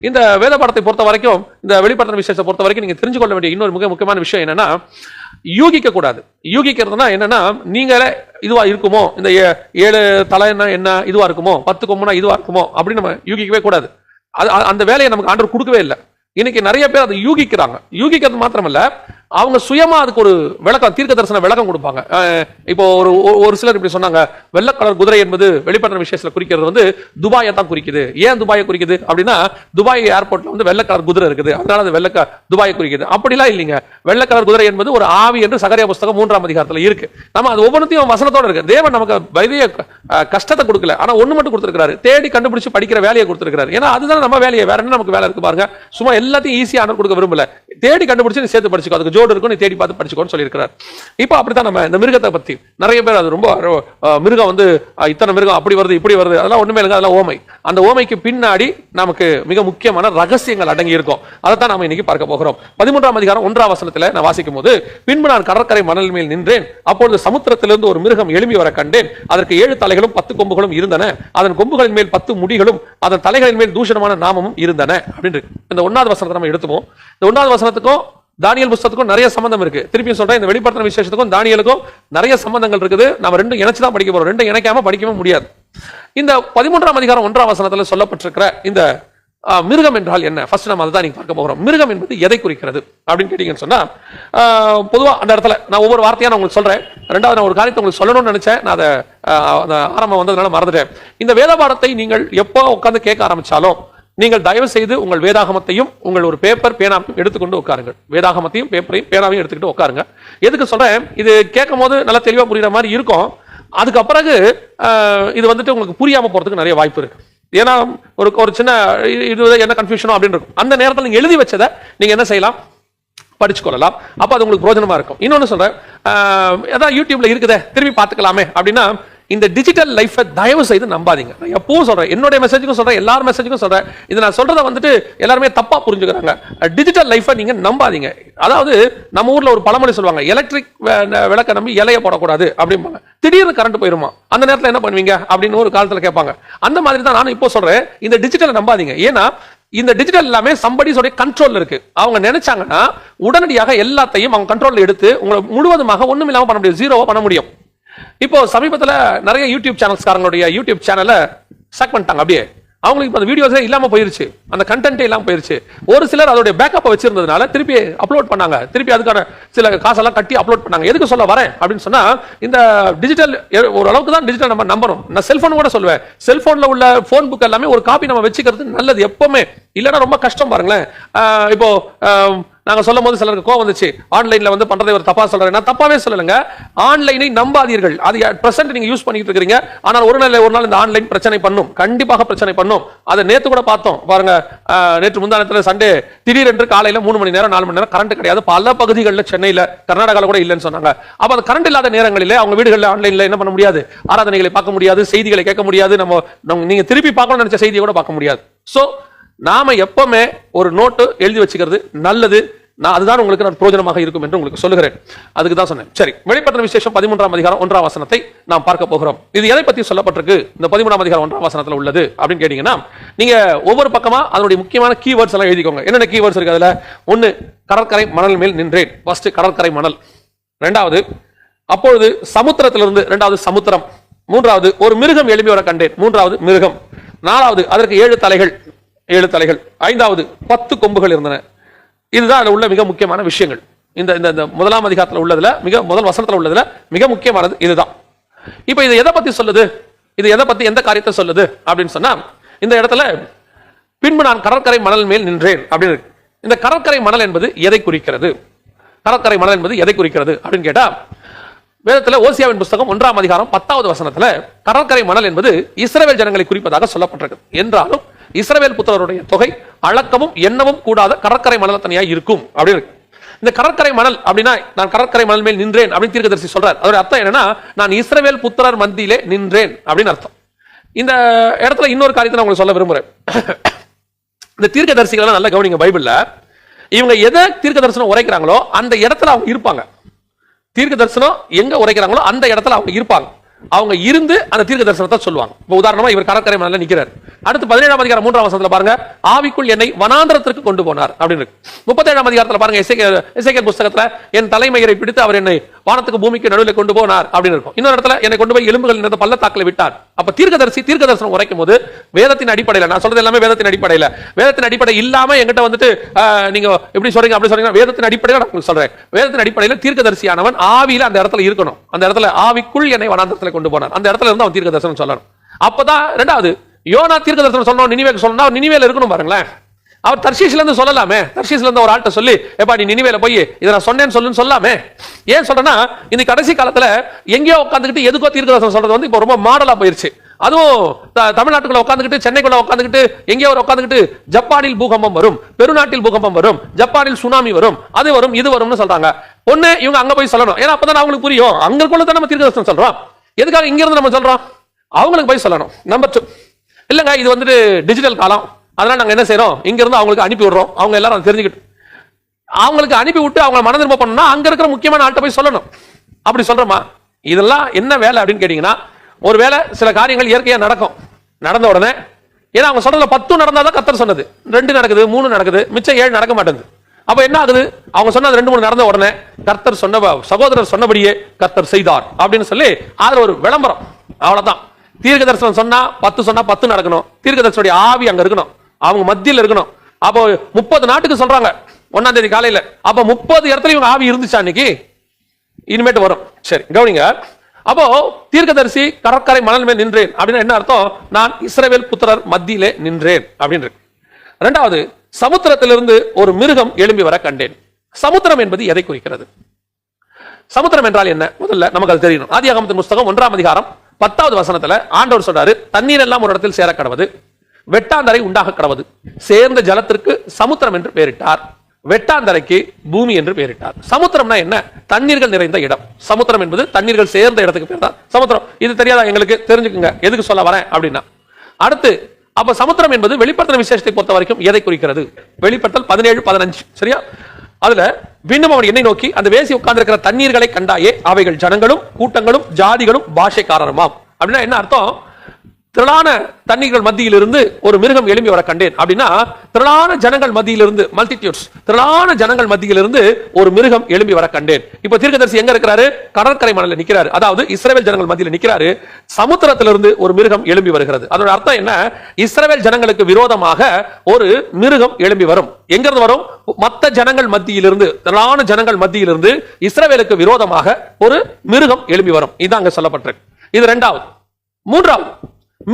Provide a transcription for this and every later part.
இந்த வேத பாடத்தை பொறுத்த வரைக்கும், இந்த வெளிப்படுத்தின விஷயத்தை பொறுத்த வரைக்கும் நீங்க தெரிஞ்சு கொள்ள வேண்டிய இன்னொரு மிக முக்கியமான விஷயம் என்னன்னா, யூகிக்க கூடாது. யூகிக்கிறதுனா என்னன்னா, நீங்களே இதுவா இருக்குமோ, இந்த 7 தலைன்னா என்ன இதுவா இருக்குமோ, 10 கொம்புனா இதுவா இருக்குமோ அப்படின்னு நம்ம யூகிக்கவே கூடாது. அந்த வேலையை நமக்கு ஆண்டவர் கொடுக்கவே இல்லை. இன்னைக்கு நிறைய பேர் அதை யூகிக்கிறாங்க. யூகிக்கிறது மாத்திரமல்ல, அவங்க சுயமா அதுக்கு ஒரு விளக்கம், தீர்க்க தரிசன விளக்கம் கொடுப்பாங்க. இப்போ ஒரு சிலர் இப்படி சொன்னாங்க, வெள்ளை கலர் குதிரை என்பது வெளிப்படுத்தின விஷயத்துல குறிக்கிறது வந்து துபாயை தான் குறிக்குது. ஏன் துபாயை குறிக்குது அப்படின்னா, துபாய் ஏர்போர்ட்ல வந்து வெள்ளை கலர் குதிரை இருக்குது, அதனால அது துபாயை குறிக்குது. அப்படிலாம் இல்லைங்க. வெள்ளை கலர் குதிரை என்பது ஒரு ஆவி என்று சகரியா புஸ்தகம் 3ஆம் அதிகாரத்துல இருக்கு. நம்ம அது ஒவ்வொன்றையும் வசனத்தோட இருக்கு. தேவன் நமக்கு வைத்திய கஷ்டத்தை கொடுக்கல, ஆனா ஒண்ணு மட்டும் கொடுத்திருக்காரு, தேடி கண்டுபிடிச்சு படிக்கிற வேலையை கொடுத்திருக்காரு. ஏன்னா அதுதான் நம்ம வேலையை, வேற என்ன நமக்கு வேலை இருக்கு பாருங்க. சும்மா எல்லாத்தையும் ஈஸியா ஆண்டவர் கொடுக்க விரும்பல, தேடி கண்டுபிடிச்சு நீ சேர்த்து படிச்சுக்கோ, அதுக்கு ஜோடு இருக்கும், நீ தேடி பார்த்து படிச்சுக்கோன்னு சொல்லியிருக்கிறார். இப்போ அப்படித்தான் நம்ம இந்த மிருகத்தை பத்தி நிறைய பேர் அது ரொம்ப மிருகம் வந்து இத்தனை மிருகம் அப்படி வருது இப்படி வருது, அதெல்லாம் ஒண்ணுமே இல்லைங்க, அதெல்லாம் ஓமை. அந்த ஓமைக்கு பின்னாடி நமக்கு மிக முக்கியமான ரகசியங்கள் அடங்கி இருக்கும். அதைத்தான் நாம இன்னைக்கு பார்க்க போகிறோம். 13ஆம் அதிகாரம் 1ஆம் வசனத்துல நான் வாசிக்கும் போது, பின்பு நான் கடற்கரை மணல் மேல் நின்றேன், அப்பொழுது சமுத்திரத்திலிருந்து ஒரு மிருகம் எழும்பி வர கண்டேன். அதற்கு 7 தலைகளும் 10 கொம்புகளும் இருந்தன, அதன் கொம்புகளின் மேல் 10 முடிகளும், அதன் தலைகளின் மேல் தூஷணமான நாமமும் இருந்தன அப்படின்னு. இந்த 1ஆவது வசனத்தை நம்ம எடுத்துப்போம். இந்த 1ஆவது வசனத்துக்கும் தானியேல் புத்தகத்துக்கும் நிறைய சம்பந்தம் இருக்கு. திருப்பியும் சொல்றேன், இந்த வெளிப்படுத்தின விசேஷத்துக்கும் தானியேலுக்கும் நிறைய சம்பந்தங்கள் இருக்குது. நம்ம ரெண்டும் இணைச்சு தான் படிக்க போறோம், ரெண்டும் இணைக்காம படிக்கவே முடியாது. இந்த 13ஆம் அதிகாரம் 1ஆம் வசனத்துல சொல்லப்பட்டிருக்கிற இந்த மிருகம் என்றால் என்ன, ஃபர்ஸ்ட் நம்ம அதை தான் நீங்க பார்க்க போகிறோம். மிருகம் என்பது எதை குறிக்கிறது அப்படின்னு கேட்டீங்கன்னு சொன்னா, பொதுவா அந்த இடத்துல நான் ஒவ்வொரு வார்த்தையா நான் உங்களுக்கு சொல்றேன். ரெண்டாவது நான் ஒரு காரியத்தை உங்களுக்கு சொல்லணும்னு நினைச்சேன், நான் அதை ஆரம்பம் வந்ததுனால மறந்துட்டேன். இந்த வேத பாடத்தை நீங்கள் எப்போ உட்கார்ந்து கேட்க ஆரம்பிச்சாலும், நீங்கள் தயவு செய்து உங்கள் வேதாகமத்தையும் உங்கள் ஒரு பேப்பர் பேனாவையும் எடுத்துக்கொண்டு உட்காருங்கள். வேதாகமத்தையும் பேப்பரையும் பேனாவையும் எடுத்துக்கிட்டு உட்காருங்க. எதுக்கு சொல்றேன், இது கேட்கும் போது நல்லா தெளிவா புரியுற மாதிரி இருக்கும். அதுக்கு பிறகு இது வந்துட்டு உங்களுக்கு புரியாம போறதுக்கு நிறைய வாய்ப்பு இருக்கு. ஏன்னா ஒரு சின்ன இது என்ன கன்ஃபியூஷனோ அப்படின்னு இருக்கும். அந்த நேரத்தில் நீங்க எழுதி வச்சதை நீங்க என்ன செய்யலாம், படிச்சு கொள்ளலாம். அப்ப அது உங்களுக்கு பிரோஜனமா இருக்கும். இன்னொன்னு சொல்றேன், ஏதாவது யூடியூப்ல இருக்குதே திரும்பி பார்த்துக்கலாமே அப்படின்னா, இந்த டிஜிட்டல் லைஃபை தயவு செய்து நம்பாதீங்க. நான் எப்பவும் சொல்றேன், என்னுடைய மெசேஜுக்கும் சொல்றேன், எல்லார் மெசேஜுக்கும் சொல்றேன், இது நான் சொல்றதை வந்துட்டு எல்லாருமே தப்பா புரிஞ்சுக்கிறாங்க. டிஜிட்டல் லைஃபை நீங்க நம்பாதீங்க. அதாவது நம்ம ஊர்ல ஒரு பழமொழி சொல்லுவாங்க, எலக்ட்ரிக் விளக்க நம்பி இலைய போடக்கூடாது அப்படிம்பாங்க. திடீர்னு கரண்ட் போயிருமா, அந்த நேரத்தில் என்ன பண்ணுவீங்க அப்படின்னு ஒரு காலத்துல கேட்பாங்க. அந்த மாதிரி தான் நானும் இப்போ சொல்றேன், இந்த டிஜிட்டலை நம்பாதீங்க. ஏன்னா இந்த டிஜிட்டல் எல்லாமே சம்படிஸோட கண்ட்ரோல் இருக்கு. அவங்க நினைச்சாங்கன்னா உடனடியாக எல்லாத்தையும் அவங்க கண்ட்ரோல்ல எடுத்து உங்களை முழுவதுமாக ஒண்ணும் இல்லாம பண்ண முடியும், ஜீரோவா பண்ண முடியும். இப்போ சமீபத்தில் நிறைய யூடியூப் சேனல்ஸ்காரங்களுடைய யூடியூப் சேனலை ஸ்டாக் பண்ணிட்டாங்க. அப்படியே அவங்களுக்கு இப்போ அந்த வீடியோஸே இல்லாம போயிருச்சு, அந்த கண்டென்ட்டே இல்லாம போயிருச்சு. ஒரு சிலர் அதோட பேக்கப்பை வச்சிருந்ததுனால திருப்பி அப்லோட் பண்ணாங்க, திருப்பி அதுக்கான சில காசெல்லாம் கட்டி அப்லோட் பண்ணாங்க. எதுக்கு சொல்ல வரேன் அப்படின்னு சொன்னா, இந்த டிஜிட்டல் ஓரளவுக்கு தான் டிஜிட்டல் நம்ம நம்பணும். நான் செல்போன் கூட சொல்லுவேன், செல்போன்ல உள்ள போன் புக் எல்லாமே ஒரு காப்பி நம்ம வச்சுக்கிறது நல்லது எப்பவுமே. இல்லைன்னா ரொம்ப கஷ்டம் பாருங்களேன். இப்போ நாங்க சொல்லும் போது சிலருக்கு கோவம் வந்துச்சு, ஆன்லைன்ல வந்து பண்றதை ஒரு தப்பா சொல்றேன். நான் தப்பாவே சொல்லலைங்க, ஆன்லைனை நம்பாதீர்கள். அது பிரசன்ட் நீங்க யூஸ் பண்ணிட்டு இருக்கீங்க, ஆனால் ஒரு நாள் இந்த ஆன்லைன் பிரச்சனை பண்ணும், கண்டிப்பாக பிரச்சனை பண்ணும். அதை நேத்து கூட பார்த்தோம் பாருங்க. நேற்று முந்தானத்துல சண்டே திடீரென்று காலையில 3 மணி நேரம் 4 மணி நேரம் கரண்ட் கிடையாது. பல பகுதிகளில் சென்னையில கர்நாடகாவில் கூட இல்லைன்னு சொன்னாங்க. அப்ப அந்த கரண்ட் இல்லாத நேரங்களிலே அவங்க வீடுகளில் ஆன்லைன்ல என்ன பண்ண முடியாது, ஆராதனைகளை பார்க்க முடியாது, செய்திகளை கேட்க முடியாது, நம்ம நீங்க திருப்பி பார்க்கணும்னு நினைச்ச செய்தியை கூட பார்க்க முடியாது. சோ நாம எப்பவுமே ஒரு நோட்டு எழுதி வச்சுக்கிறது நல்லது. அதுதான் உங்களுக்கு நான் பிரோஜனமாக இருக்கும் என்று உங்களுக்கு சொல்லுகிறேன். அதுக்கு தான் சொன்னேன். சரி, வெளிப்படுத்தின விசேஷம் 13ஆம் அதிகாரம் 1ஆம் வசனத்தை நாம் பார்க்க போகிறோம். இது எதை பத்தி சொல்லப்பட்டிருக்கு இந்த 13ஆம் அதிகாரம் 1ஆம் வசனத்துல உள்ளது அப்படின்னு கேட்டீங்கன்னா, நீங்க ஒவ்வொரு பக்கமா அதனுடைய முக்கியமான கீவேர்ட்ஸ் எல்லாம் எழுதிக்கோங்க. என்னென்ன கீவேர்ட்ஸ் இருக்கு அதுல? 1, கடற்கரை மணல் மேல் நின்றேன். ஃபர்ஸ்ட் கடற்கரை மணல். 2வது அப்பொழுது சமுத்திரத்திலிருந்து, 2வது சமுத்திரம். 3வது ஒரு மிருகம் எழும்பி வர கண்டேன். 3வது மிருகம். 4வது அதற்கு 7 தலைகள், 7 தலைகள். 5வது 10 கொம்புகள் இருந்தன. இதுதான் அதுல உள்ள மிக முக்கியமான விஷயங்கள். இந்த 1ஆம் அதிகாரத்தில் உள்ளதுல முதல் வசனத்துல உள்ளதுல மிக முக்கியமானது இதுதான். இப்ப இது எதை பத்தி சொல்லுது, இது எதை பத்தி எந்த காரியத்தை சொல்லுது அப்படின்னு சொன்னா, இந்த இடத்துல பின்பு நான் கடற்கரை மணல் மேல் நின்றேன் அப்படின்னு. இந்த கடற்கரை மணல் என்பது எதை குறிக்கிறது, கடற்கரை மணல் என்பது எதை குறிக்கிறது அப்படின்னு கேட்டா, வேதத்துல ஓசியாவின் புத்தகம் 1ஆம் அதிகாரம் 10வது வசனத்துல கடற்கரை மணல் என்பது இஸ்ரவேல் ஜனங்களை குறிப்பதாக சொல்லப்பட்டிருக்கு. என்றாலும் இஸ்ரவேல் புத்திரருடைய தொகை அளக்கவும் எண்ணவும் கூடாத கடற்கரை மணல் தனியா இருக்கும் அப்படின்னு. இந்த கடற்கரை மணல் அப்படின்னா, நான் கடற்கரை மணல் மேல் நின்றேன் அப்படின்னு தீர்க்கதரிசி சொல்றார். அதோட அர்த்தம் என்னன்னா, நான் இஸ்ரவேல் புத்திரர் மத்தியிலே நின்றேன் அப்படின்னு அர்த்தம். இந்த இடத்துல இன்னொரு காரியத்தை நான் உங்களுக்கு சொல்ல விரும்புறேன். இந்த தீர்க்கதரிசிகள் நல்லா கவனிங்க. பைபிள்ல இவங்க எதை தீர்க்க தரிசனம் உரைக்கிறாங்களோ அந்த இடத்துல அவங்க இருப்பாங்க. தீர்க்க தரிசனம் எங்க உரைக்கிறாங்களோ அந்த இடத்துல அவங்க இருப்பாங்க. அவங்க இருந்து அந்த தீர்க்க தரிசனத்தை சொல்லுவாங்க. இப்போ உதாரணமா இவர் கடற்கரை மணல்ல நிக்கிறார். அடுத்து 17ஆம் அதிகாரம் 3ஆம் வசனத்துல பாருங்க, ஆவிக்குள் என்னை வனாந்தரத்திற்கு கொண்டு போனார் அப்படின்னு. 37ஆம் அதிகாரத்துல பாருங்க, எசேக்கியேல் புத்தகத்துல என் தலைமயிரை பிடித்து அவர் என்னை வானத்துக்கு பூமிக்கு நடுவில் கொண்டு போனார் அப்படின்னு இருக்கும். இன்னொரு இடத்துல என்னை கொண்டு போய் எலும்புகள் நிறைந்த பள்ளத்தாக்கில் விட்டார். அப்ப தீர்க்க தரிசனம் உரைக்கும் போது வேதத்தின் அடிப்படையில், நான் சொல்றது எல்லாமே வேதத்தின் அடிப்படையில், வேதத்தின் அடிப்படை இல்லாம எங்கிட்ட வந்துட்டு நீங்க எப்படி சொல்றீங்க அப்படி சொல்றீங்க, வேதத்தின் அடிப்படையில் நான் சொல்றேன். வேதத்தின் அடிப்படையில் தீர்க்கதரிசியானவன் ஆவியில அந்த இடத்துல இருக்கணும். அந்த இடத்துல ஆவிக்குள் என்னை வனாந்தரத்துல கொண்டு போனார், அந்த இடத்துல இருந்து அவன் தீர்க்க தரிசனம் சொல்லணும். அப்பதான் ரெண்டாவது யோனா தீர்க்க தரிசனம் சொல்லணும், நினிவேக்கு சொல்லணும், அவர் நினிவேல இருக்கணும் பாருங்களேன். அவர் தர்ஷீஸ்ல இருந்து சொல்லலாமே, தர்ஷீஸ்ல இருந்து ஒரு ஆள்கிட்ட சொல்லி எப்பா நீ நினிவேல போய் இதை நான் சொன்னேன்னு சொல்லுன்னு சொல்லாமே. ஏன் சொல்றேன்னா இந்த கடைசி காலத்துல எங்கேயோ உட்காந்துக்கிட்டு எதுக்கோ தீர்க்க தரிசனம் சொல்றது வந்து இப்போ ரொம்ப மாடலா போயிருச்சு. அதுவும் தமிழ்நாட்டுக்குள்ள உட்காந்துக்கிட்டு, சென்னைக்குள்ள உட்காந்துக்கிட்டு, எங்கேயோ உட்காந்துக்கிட்டு ஜப்பானில் பூகம்பம் வரும், பெருநாட்டில் பூகம்பம் வரும், ஜப்பானில் சுனாமி வரும், அது வரும் இது வரும்னு சொல்றாங்க. ஒண்ணு இவங்க அங்க போய் சொல்லணும், ஏன்னா அப்பதான் அவங்களுக்கு புரியும். அங்களுக்குள்ள தான் நம்ம தீர்க்க தரிசனம் சொல்றோம். எதுக்காக இங்க இருந்து நம்ம சொல்றோம்? அவங்களுக்கு போய் சொல்லணும். நம்பர் 2, இல்லங்க இது வந்துட்டு டிஜிட்டல் காலம், அதனால நாங்க என்ன செய்யறோம், இங்க இருந்து அவங்களுக்கு அனுப்பி விடுறோம். அவங்க எல்லாரும் தெரிஞ்சுக்கிட்டு அவங்களுக்கு அனுப்பி விட்டு அவங்க மன திரும்ப பண்ணணும்னா அங்க இருக்கிற முக்கியமான ஆள்கிட்ட போய் சொல்லணும். அப்படி சொல்றோமா? இதெல்லாம் என்ன வேலை அப்படின்னு கேட்டீங்கன்னா, ஒருவேளை சில காரியங்கள் இயற்கையா நடக்கும், நடந்த உடனே ஏன்னா அவங்க சொன்னதுல 10 நடந்தாதான் கர்த்தர் சொன்னது, 2 நடக்குது 3 நடக்குது, மிச்சம் 7 நடக்க மாட்டேங்குது. அப்ப என்ன ஆகுது, அவங்க சொன்னது 2 3 நடந்த உடனே கர்த்தர் சொன்ன சகோதரர் சொன்னபடியே கர்த்தர் செய்தார் அப்படின்னு சொல்லி அதுல ஒரு விளம்பரம், அவ்வளவுதான். தீர்க்க தரிசனம் சொன்னா 10 சொன்னா 10 நடக்கணும், தீர்க்க தரிசனுடைய ஆவி அங்க இருக்கணும், அவங்க மத்தியில் இருக்கணும். அப்போ 30 நாட்டுக்கு சொல்றாங்க 1ஆம் தேதி காலையில, அப்ப 30 இடத்துல இவங்க ஆவி இருந்துச்சா அன்னைக்கு? இனிமேட்டு வரும். சரி கவனிங்க. அப்போ தீர்க்கதரிசி கடற்கரை மணல் மேல் நின்றேன் அப்படின்னா என்ன அர்த்தம்? நான் இஸ்ரவேல் புத்திரர் மத்தியிலே நின்றேன் அப்படின்னு. இரண்டாவது, சமுத்திரத்திலிருந்து ஒரு மிருகம் எழும்பி வர கண்டேன். சமுத்திரம் என்பது எதை குறிக்கிறது? சமுத்திரம் என்றால் என்ன? முதல்ல நமக்கு அது தெரியணும். ஆதியாகமத்தின் புத்தகம் 1ஆம் அதிகாரம் 10வது வசனத்துல ஆண்டவர் சொல்றாரு, தண்ணீர் எல்லாம் ஒரு இடத்தில் சேர கடவது, வெட்டாந்தரை உண்டாக கடவது, சேர்ந்த ஜலத்திற்கு சமுத்திரம் என்று பெயரிட்டார், வெட்டாந்தரைக்கு பூமி என்று பெயரிட்டார். சமுத்திரம்னா என்ன? தண்ணீர்கள் நிறைந்த இடம். சமுத்திரம் என்பது தண்ணீர்கள் சேர்ந்த இடத்துக்கு பேர் தான் சமுத்திரம். இது தெரியாதா? எங்களுக்கு தெரிஞ்சுக்குங்க எதுக்கு சொல்ல வரேன் அப்படின்னா. அடுத்து, அப்ப சமுத்திரம் என்பது வெளிப்படுத்தின விசேஷத்தை பொறுத்த வரைக்கும் எதை குறிக்கிறது? வெளிப்படுத்தல் 17:15 சரியா? அதுல பின்னும் அவன் என்னை நோக்கி, அந்த வேசி உட்கார்ந்திருக்கிற தண்ணீர்களை கண்டாயே, அவைகள் ஜனங்களும் கூட்டங்களும் ஜாதிகளும் பாஷைக்காரருமாம். அப்படின்னா என்ன அர்த்தம்? திரளான தண்ணீர்கள் மத்தியில் இருந்து ஒரு மிருகம் எழும்பி வர கண்டேன் அப்படின்னா, திரளான ஜனங்கள் மத்தியிலிருந்து, மல்டிடியூட்ஸ், திரளான ஜனங்கள் மத்தியிலிருந்து ஒரு மிருகம் எழும்பி வர கண்டேன். இப்ப தீர்க்கதரிசி எங்க இருக்கிறாரு? கடற்கரை மணல்ல நிக்கிறாரு, அதாவது இஸ்ரவேல் ஜனங்கள் மத்தியில் நிக்கிறாரு. சமுத்திரத்திலிருந்து ஒரு மிருகம் எழும்பி வருகிறது. அதோட அர்த்தம் என்ன? இஸ்ரவேல் ஜனங்களுக்கு விரோதமாக ஒரு மிருகம் எழும்பி வரும். எங்க இருந்து வரும்? மற்ற ஜனங்கள் மத்தியிலிருந்து, திரளான ஜனங்கள் மத்தியிலிருந்து இஸ்ரவேலுக்கு விரோதமாக ஒரு மிருகம் எழும்பி வரும். இது அங்க சொல்லப்பட்டிருக்கு. இது இரண்டாவது. மூன்றாவது,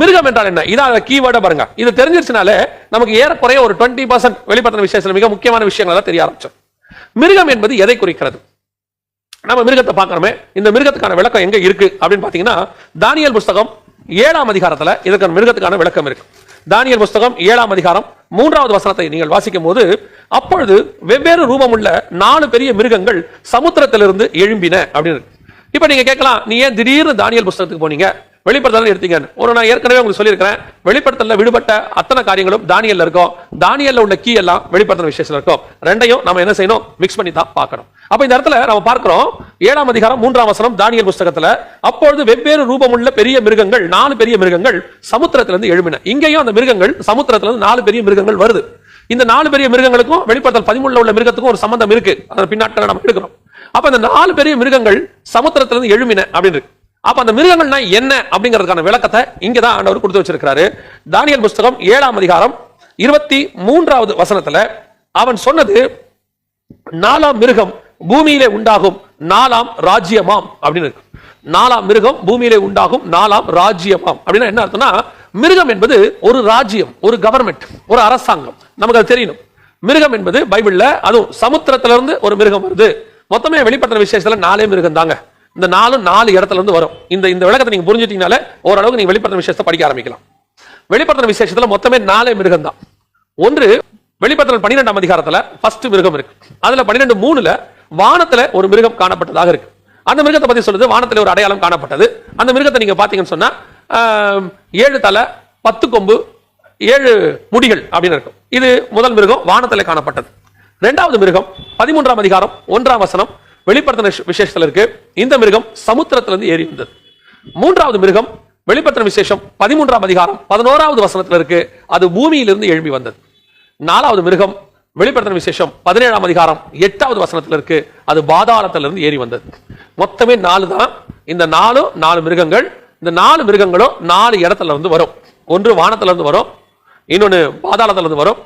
மிருகம் என்றால் என்ன? இதான் கீவேர்டா பாருங்க. இது தெரிஞ்சிருச்சுனாலே நமக்கு ஏறக்குறைய ஒரு 20% வெளிப்படுத்தின விஷயத்துல மிக முக்கியமான விஷயங்கள் தெரிய ஆரம்பிச்சோம். மிருகம் என்பது எதை குறிக்கிறது? நம்ம மிருகத்தை பார்க்கணுமே. இந்த மிருகத்துக்கான விளக்கம் எங்க இருக்கு அப்படின்னு பாத்தீங்கன்னா, தானியேல் புத்தகம் 7ஆம் அதிகாரத்துல இதற்கான மிருகத்துக்கான விளக்கம் இருக்கு. தானியேல் புத்தகம் 7ஆம் அதிகாரம் 3வது வசனத்தை நீங்கள் வாசிக்கும் போது, அப்பொழுது வெவ்வேறு ரூபமுள்ள 4 பெரிய மிருகங்கள் சமுத்திரத்திலிருந்து எழும்பின அப்படின்னு. இப்ப நீங்க கேட்கலாம், நீ ஏன் திடீர்னு தானியேல் புத்தகத்துக்கு போனீங்க, வெளிப்படுத்தல் எடுத்தீங்க? நான் ஏற்கனவே உங்களுக்கு சொல்லியிருக்கிறேன், வெளிப்படுத்தல விடுபட்ட அத்தனை காரியங்களும் தானியேல்ல இருக்கும். தானியேல்ல உள்ள கீ எல்லாம் வெளிப்படுத்தின விசேஷத்துல இருக்கும். ரெண்டையும் நம்ம என்ன செய்யணும்? மிக்ஸ் பண்ணி தான் பார்க்கணும். அப்ப இந்த இடத்துல நம்ம பார்க்கிறோம் 7ஆம் அதிகாரம் 3ஆம் வசனம் தானியேல் புத்தகத்துல, அப்பொழுது வெவ்வேறு ரூபமுள்ள பெரிய மிருகங்கள், 4 பெரிய மிருகங்கள் சமுத்திரத்திலிருந்து எழும்பின. இங்கேயும் அந்த மிருகங்கள் சமுத்திரத்திலிருந்து 4 பெரிய மிருகங்கள் வருது. இந்த 4 பெரிய மிருகங்களுக்கும் வெளிப்படுத்தல் 13 உள்ள மிருகத்துக்கும் ஒரு சம்பந்தம் இருக்கு. அந்த பின்னாட்கள் நம்ம எடுக்கிறோம். அப்ப இந்த 4 பெரிய மிருகங்கள் சமுத்திரத்திலிருந்து எழும்பின அப்படின்னு இருக்கு. அப்ப அந்த மிருகங்கள்னா என்ன அப்படிங்கிறதுக்கான விளக்கத்தை இங்கதான் ஆண்டவர் கொடுத்து வச்சிருக்கிறாரு. தானியேல் புத்தகம் 7ஆம் அதிகாரம் 23வது வசனத்துல அவன் சொன்னது, 4ஆம் மிருகம் பூமியிலே உண்டாகும் 4ஆம் ராஜ்யமாம் அப்படின்னு இருக்கு. 4ஆம் மிருகம் பூமியிலே உண்டாகும் 4ஆம் ராஜ்யமாம் அப்படின்னா என்ன அர்த்தம்னா, மிருகம் என்பது ஒரு ராஜ்யம், ஒரு கவர்மெண்ட், ஒரு அரசாங்கம். நமக்கு அது தெரியணும். மிருகம் என்பது பைபிள்ல, அதுவும் சமுத்திரத்திலிருந்து ஒரு மிருகம் வருது. மொத்தமே வெளிப்படுத்தின விசேஷத்துல 4 மிருகம் தாங்க. இந்த 4 இடத்துல இருந்து வரும். இந்த விளக்கத்தை நீங்க புரிஞ்சுட்டீங்கனாலே ஓரளவுக்கு நீங்க வெளிப்படுத்தின விசேஷத்தை படிக்க ஆரம்பிக்கலாம். வெளிப்படுத்தின விசேஷத்துல மொத்தமே 4 மிருகம் தான். ஒன்று, வெளிப்படுத்தல் 12ஆம் அதிகாரத்துல ஃபர்ஸ்ட் மிருகம் இருக்கு. அதுல 12:3ல வானத்துல ஒரு மிருகம் காணப்பட்டதாக இருக்கு. அந்த மிருகத்தை பத்தி சொல்லுது, வானத்துல ஒரு அடையாளம் காணப்பட்டது. அந்த மிருகத்தை நீங்க பாத்தீங்கன்னு சொன்னா 7 தலை 10 கொம்பு 7 முடிகள் அப்படின்னு இருக்கும். இது முதல் மிருகம், வானத்துல காணப்பட்டது. இரண்டாவது மிருகம் 13ஆம் அதிகாரம் 1ஆம் வசனம் வெளிப்படுத்தின விசேஷத்துல இருக்கு. இந்த மிருகம் சமுத்திரத்திலிருந்து ஏறி வந்தது. மூன்றாவது மிருகம் வெளிப்படுத்தின விசேஷம் 13ஆம் அதிகாரம் 11வது வசனத்துல இருக்கு. அது பூமியிலிருந்து எழும்பி வந்தது. நாலாவது மிருகம் வெளிப்படுத்தின விசேஷம் 17ஆம் அதிகாரம் 8வது வசனத்துல இருக்கு. அது பாதாளத்திலிருந்து ஏறி வந்தது. மொத்தமே 4 தான். இந்த 4 மிருகங்கள், இந்த 4 மிருகங்களும் 4 இடத்துல இருந்து வரும். ஒன்று வானத்துல இருந்து வரும், இன்னொன்னு பாதாளத்துல இருந்து வரும்,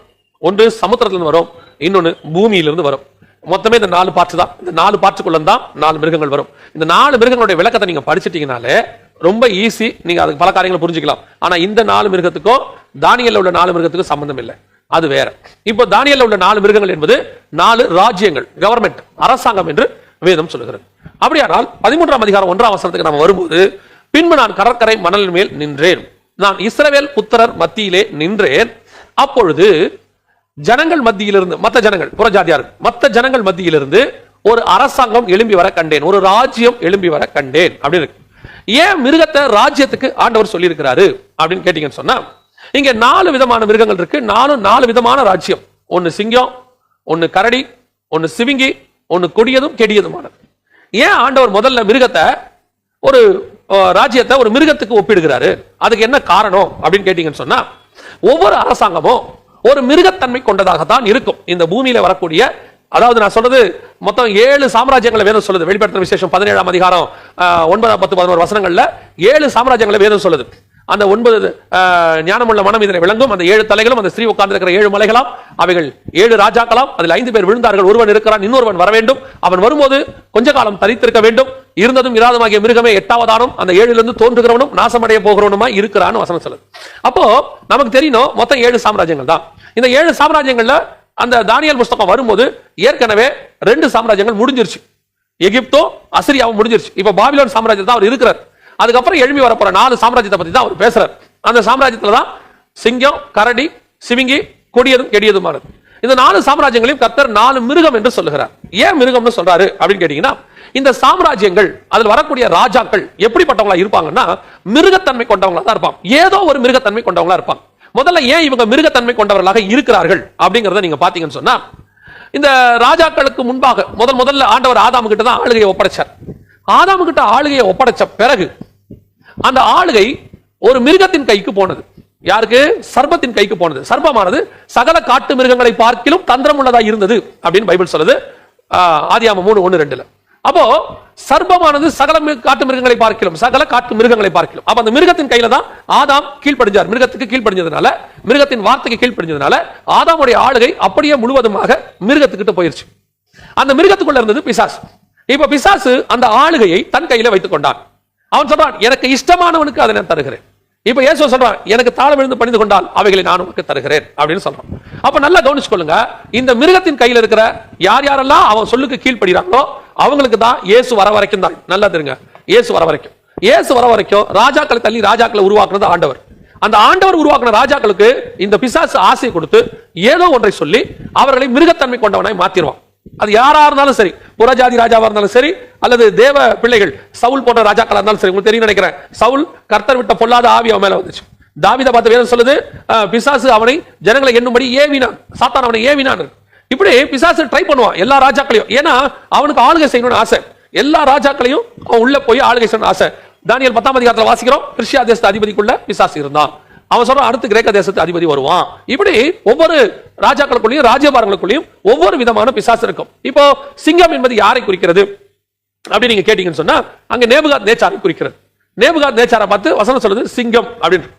ஒன்று சமுத்திரத்துல இருந்து வரும், இன்னொன்னு பூமியிலிருந்து வரும். மொத்தமே இந்த 4 பார்ட்ஸ் தான். இந்த 4 பார்ட்ஸ்க்குள்ள தான் 4 மிருகங்கள் வரும். இந்த 4 மிருகங்களுடைய விளக்கத்தை நீங்க படிச்சிட்டீங்கனாலே ரொம்ப ஈஸி, நீங்க அதுக்கு பல காரியங்களை புரிஞ்சுக்கலாம். ஆனா இந்த 4 மிருகத்துக்கும் தானியேல்ல உள்ள 4 மிருகத்துக்கும் சம்பந்தம் இல்லை, அது வேற. இப்போ தானியேல்ல உள்ள 4 மிருகங்கள் என்பது 4 ராஜ்யங்கள், கவர்மெண்ட், அரசாங்கம் என்று வேதம் சொல்லுகிறது. அப்படியானால் 13ஆம் அதிகாரம் 1ஆம் வசனத்துக்கு நம்ம வரும்போது, பின்பு நான் கடற்கரை மணலின் மேல் நின்றேன், நான் இஸ்ரவேல் புத்திரர் மத்தியிலே நின்றேன், அப்பொழுது ஜனங்கள் மத்தியிலிருந்து, மற்ற ஜனங்கள் புறஜாதியார், மற்ற ஜனங்கள் மத்தியிலிருந்து ஒரு அரசாங்கம் எழும்பி வர கண்டேன், ஒரு ராஜ்யம் எழும்பி வர கண்டேன் அப்படின்னு. ஏன் மிருகத்தை ராஜ்யத்துக்கு ஆண்டவர் சொல்லி இருக்கிறாரு அப்படின்னு கேட்டீங்கன்னு சொன்னா, இங்க 4 விதமான மிருகங்கள் இருக்கு, 4 விதமான ராஜ்யம். ஒன்னு சிங்கம், ஒன்னு கரடி, ஒன்னு சிவிங்கி, ஒன்னு கொடியதும் கெடியதுமானது. ஏன் ஆண்டவர் முதல்ல மிருகத்தை, ஒரு ராஜ்யத்தை ஒரு மிருகத்துக்கு ஒப்பிடுகிறாரு? அதுக்கு என்ன காரணம் அப்படின்னு கேட்டீங்கன்னு சொன்னா, ஒவ்வொரு அரசாங்கமும் ஒரு மிருகத்தன்மை கொண்டதாகத்தான் இருக்கும். இந்த பூமியில வரக்கூடிய, அதாவது நான் சொல்றது மொத்தம் 7 சாம்ராஜ்யங்களை வேதம் சொல்லுது. வெளிப்படுத்தின விசேஷம் 17ஆம் அதிகாரம் 9, 10, 11 வசனங்கள்ல 7 சாம்ராஜ்யங்களை வேதம் சொல்லுது. அந்த 9 ஞானமுள்ள மனம் இதனை விளங்கும். அந்த 7 தலைகளும் அந்த ஸ்ரீ உட்கார்ந்து இருக்கிற 7 மலைகளாம், அவைகள் 7 ராஜாக்களாம். அதில் 5 பேர் விழுந்தார்கள், ஒருவன் இருக்கிறான், இன்னொருவன் வர வேண்டும். அவன் வரும்போது கொஞ்ச காலம் தரித்திருக்க வேண்டும். இருந்ததும் இராதமாகிய மிருகமே 8ஆவதானும் அந்த 7லிருந்து தோன்றுகிறவனும் நாசமடைய போகிறவனுமா இருக்கிறான்னு வசனம் சொல்லுது. அப்போ நமக்கு தெரியணும் மொத்தம் 7 சாம்ராஜ்யங்கள் தான். இந்த 7 சாம்ராஜ்யங்கள்ல அந்த தானியேல் புஸ்தகம் வரும்போது ஏற்கனவே 2 சாம்ராஜ்யங்கள் முடிஞ்சிருச்சு. எகிப்தோ அசிரியாவும் முடிஞ்சிருச்சு. இப்ப பாபிலோன் சாம்ராஜ்யத்தை அவர் இருக்கிறார். அதுக்கப்புறம் எழும்பி வரப்போற 4 சாம்ராஜ்யத்தை பத்தி தான் அவர் பேசுறார். அந்த சாம்ராஜ்யத்துல தான் சிங்கம், கரடி, சிவிங்கி, கொடியதும் கெடியதுமானது. இந்த 4 சாம்ராஜ்யங்களையும் கர்த்தர் 4 மிருகம் என்று சொல்லுகிறார். ஏன் மிருகம்னு சொல்றாரு அப்படின்னு கேட்டீங்கன்னா, இந்த சாம்ராஜ்யங்கள், அதில் வரக்கூடிய ராஜாக்கள் எப்படிப்பட்டவங்களா இருப்பாங்கன்னா, மிருகத்தன்மை கொண்டவங்களா தான் இருப்பாங்க. ஏதோ ஒரு மிருகத்தன்மை கொண்டவங்களா இருப்பாங்க. முதல்ல ஏன் இவங்க மிருகத்தன்மை கொண்டவர்களாக இருக்கிறார்கள் அப்படிங்கறத நீங்க பாத்தீங்கன்னு சொன்னா, இந்த ராஜாக்களுக்கு முன்பாக முதல்ல ஆண்டவர் ஆதாமு கிட்ட தான் ஆளுகையை ஒப்படைச்சார். ஆதாமு கிட்ட ஆளுகையை ஒப்படைச்ச பிறகு அந்த ஆளுகை ஒரு மிருகத்தின் கைக்கு போனது. யாருக்கு? சர்ப்பத்தின் கைக்கு போனது. சர்ப்பமானது சகல காட்டு மிருகங்களை பார்க்கிலும் தந்திரம் உள்ளதா இருந்தது அப்படின்னு பைபிள் சொல்லுது, ஆதியாகமம் 3:1-2. அப்போ சர்ப்பமானது சகல காட்டு மிருகங்களை பார்க்கிலும், சகல காட்டு மிருகங்களை பார்க்கிலும். அப்ப அந்த மிருகத்தின் கையில தான் ஆதாம் கீழ்ப்படிஞ்சார். மிருகத்துக்கு கீழ்ப்படிஞ்சதுனால, மிருகத்தின் வார்த்தைக்கு கீழ்ப்படிஞ்சதுனால ஆதாமுடைய ஆளுகை அப்படியே முழுவதுமாக மிருகத்துக்கிட்ட போயிருச்சு. அந்த மிருகத்துக்குள்ள இருந்தது பிசாசு. இப்ப பிசாசு அந்த ஆளுகையை தன் கையில வைத்துக் கொண்டான். அவன் சொல்றான், எனக்கு இஷ்டமானவனுக்கு அதை நான் தருகிறேன். இப்ப இயேசு சொல்றான், எனக்கு தாளம் விழுந்து பணிந்து கொண்டால் அவைகளை நான் உனக்கு தருகிறேன் அப்படின்னு சொல்றான். அப்ப நல்லா கவனிச்சுக்கொள்ளுங்க, இந்த மிருகத்தின் கையில இருக்கிற யார் யாரெல்லாம் அவன் சொல்லுக்கு கீழ்ப்படுகிறாங்களோ அவங்களுக்கு தான் இயேசு வர வரைக்கும் தான். நல்லா தெரியுங்க, இயேசு வர வரைக்கும், இயேசு வர வரைக்கும் ராஜாக்களை தள்ளி ராஜாக்களை உருவாக்குனது ஆண்டவர். அந்த ஆண்டவர் உருவாக்குன ராஜாக்களுக்கு இந்த பிசாசு ஆசை கொடுத்து ஏதோ ஒன்றை சொல்லி அவர்களை மிருகத்தன்மை கொண்டவனாய் மாத்திடுவான். அது யாரா இருந்தாலும் சரி, புறஜாதி ராஜாவா இருந்தாலும் சரி, அல்லது தேவ பிள்ளைகள் சவுல் போன்ற ராஜாக்களா இருந்தாலும் சரி. உங்களுக்கு தெரியும் நினைக்கிறேன், சவுல் கர்த்தர் விட்ட பொல்லாத ஆவி அவன் மேல வந்துச்சு. தாவீதை பார்த்து வேதம் சொல்லுது, பிசாசு அவனை ஜனங்களை எண்ணும்படி ஏவினான், சாத்தான் அவனை ஏவினான். இப்படி பிசாசு ட்ரை பண்ணுவான் எல்லா ராஜாக்களையும். ஏன்னா அவனுக்கு ஆளுகை செய்யணும்னு ஆசை. எல்லா ராஜாக்களையும் அவன் உள்ள போய் ஆளுகை செய்யணும்னு ஆசை. தானியேல் 10ஆம் அதிகாரத்தில் வாசிக்கிறோம், பெர்சியா தேசத்து அதிபதிக்குள்ள பிசாசு இருந்தான். அவன் சொல்றான், அடுத்து கிரேக்க தேசத்து அதிபதி வருவான். இப்படி ஒவ்வொரு ராஜாக்களுக்குள்ளேயும் ராஜ்யபாரங்களுக்குள்ளேயும் ஒவ்வொரு விதமான பிசாசு இருக்கும். இப்போ சிங்கம் என்பது யாரை குறிக்கிறது அப்படி நீங்க கேட்டீங்கன்னு சொன்னா, அங்க நேபுகாத் நேச்சாரை குறிக்கிறது. நேபுகாத் நேச்சாரை பார்த்து வசனம் சொல்லுது சிங்கம் அப்படின்னு.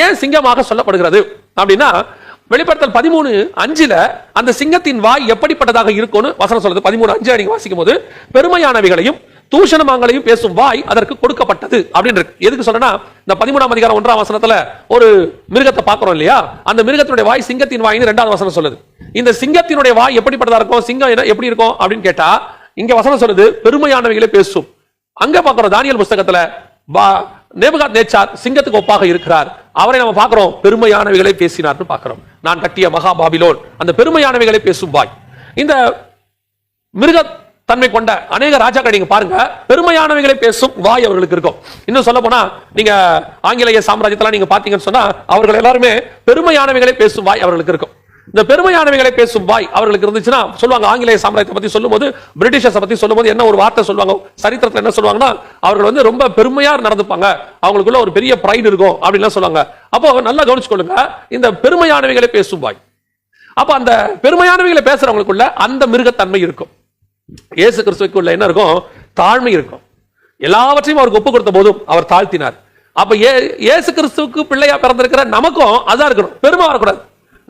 ஏன் சிங்கமாக சொல்லப்படுகிறது அப்படின்னா, வெளிப்படுத்தல் 13:5 அந்த சிங்கத்தின் வாய் எப்படிப்பட்டதாக இருக்கும்னு வசனம் சொல்லுது. 13:5 நீங்க வாசிக்கும் போது, பெருமையானவைகளையும் தூஷணமாங்களையும் பேசும் வாய் அதற்கு கொடுக்கப்பட்டது அப்படின்னு இருக்கு. எதுக்கு சொல்றேன்னா, இந்த 13ஆம் அதிகாரம் 1ஆம் வசனத்துல ஒரு மிருகத்தை பார்க்கிறோம் இல்லையா, அந்த மிருகத்தினுடைய வாய் சிங்கத்தின் வாய்னு 2வது வசனம் சொல்லுது. இந்த சிங்கத்தினுடைய வாய் எப்படிப்பட்டதா இருக்கும், சிங்கம் எப்படி இருக்கும் அப்படின்னு கேட்டா, இங்க வசனம் சொல்லுது பெருமையானவைகளை பேசும். அங்க பார்க்கிறோம் தானியேல் புஸ்தகத்துல நேபுகாத் நேச்சார் சிங்கத்துக்கு ஒப்பாக இருக்கிறார். அவரை நம்ம பார்க்கிறோம் பெருமையானவைகளை பேசினார்னு பார்க்கிறோம். நான் கட்டிய மகா பாபிலோன், அந்த பெருமையானவைகளை பேசும் வாய். இந்த மிருக தன்மை கொண்ட அநேக ராஜாக்கள் நீங்க பாருங்க, பெருமையானவைகளை பேசும் வாய் அவர்களுக்கு இருக்கும். இன்னும் சொல்ல போனா, நீங்க ஆங்கிலேய சாம்ராஜ்யத்துல நீங்க பாத்தீங்கன்னு சொன்னா, அவர்கள் எல்லாருமே பெருமையானவைகளை பேசும் வாய் அவர்களுக்கு இருக்கும். இந்த பெருமையானவைகளை பேசும் வாய் அவர்களுக்கு இருந்துச்சுன்னா சொல்லுவாங்க. ஆங்கிலேய சாம்ராஜ்யத்தை பத்தி சொல்லும்போது, பிரிட்டிஷர்ஸை பத்தி சொல்லும்போது என்ன ஒரு வார்த்தை சொல்லுவாங்க, சரித்திரத்தில் என்ன சொல்லுவாங்கன்னா, அவர்கள் வந்து ரொம்ப பெருமையா நடந்துப்பாங்க, அவங்களுக்குள்ள ஒரு பெரிய பிரைட் இருக்கும் அப்படின்லாம் சொல்லுவாங்க. அப்போ நல்லா கவனிச்சுக்கொள்ளுங்க, இந்த பெருமையானவைகளை பேசும் வாய். அப்ப அந்த பெருமையானவைகளை பேசுறவங்களுக்குள்ள அந்த மிருகத்தன்மை இருக்கும். இயேசு கிறிஸ்துவுக்குள்ள என்ன இருக்கும்? தாழ்மை இருக்கும். எல்லாவற்றையும் அவருக்கு ஒப்பு கொடுத்த போதும் அவர் தாழ்த்தினார். அப்ப இயேசு கிறிஸ்துவுக்கு பிள்ளையா பிறந்திருக்கிற நமக்கும் அதான் இருக்கணும். பெருமை வரக்கூடாது.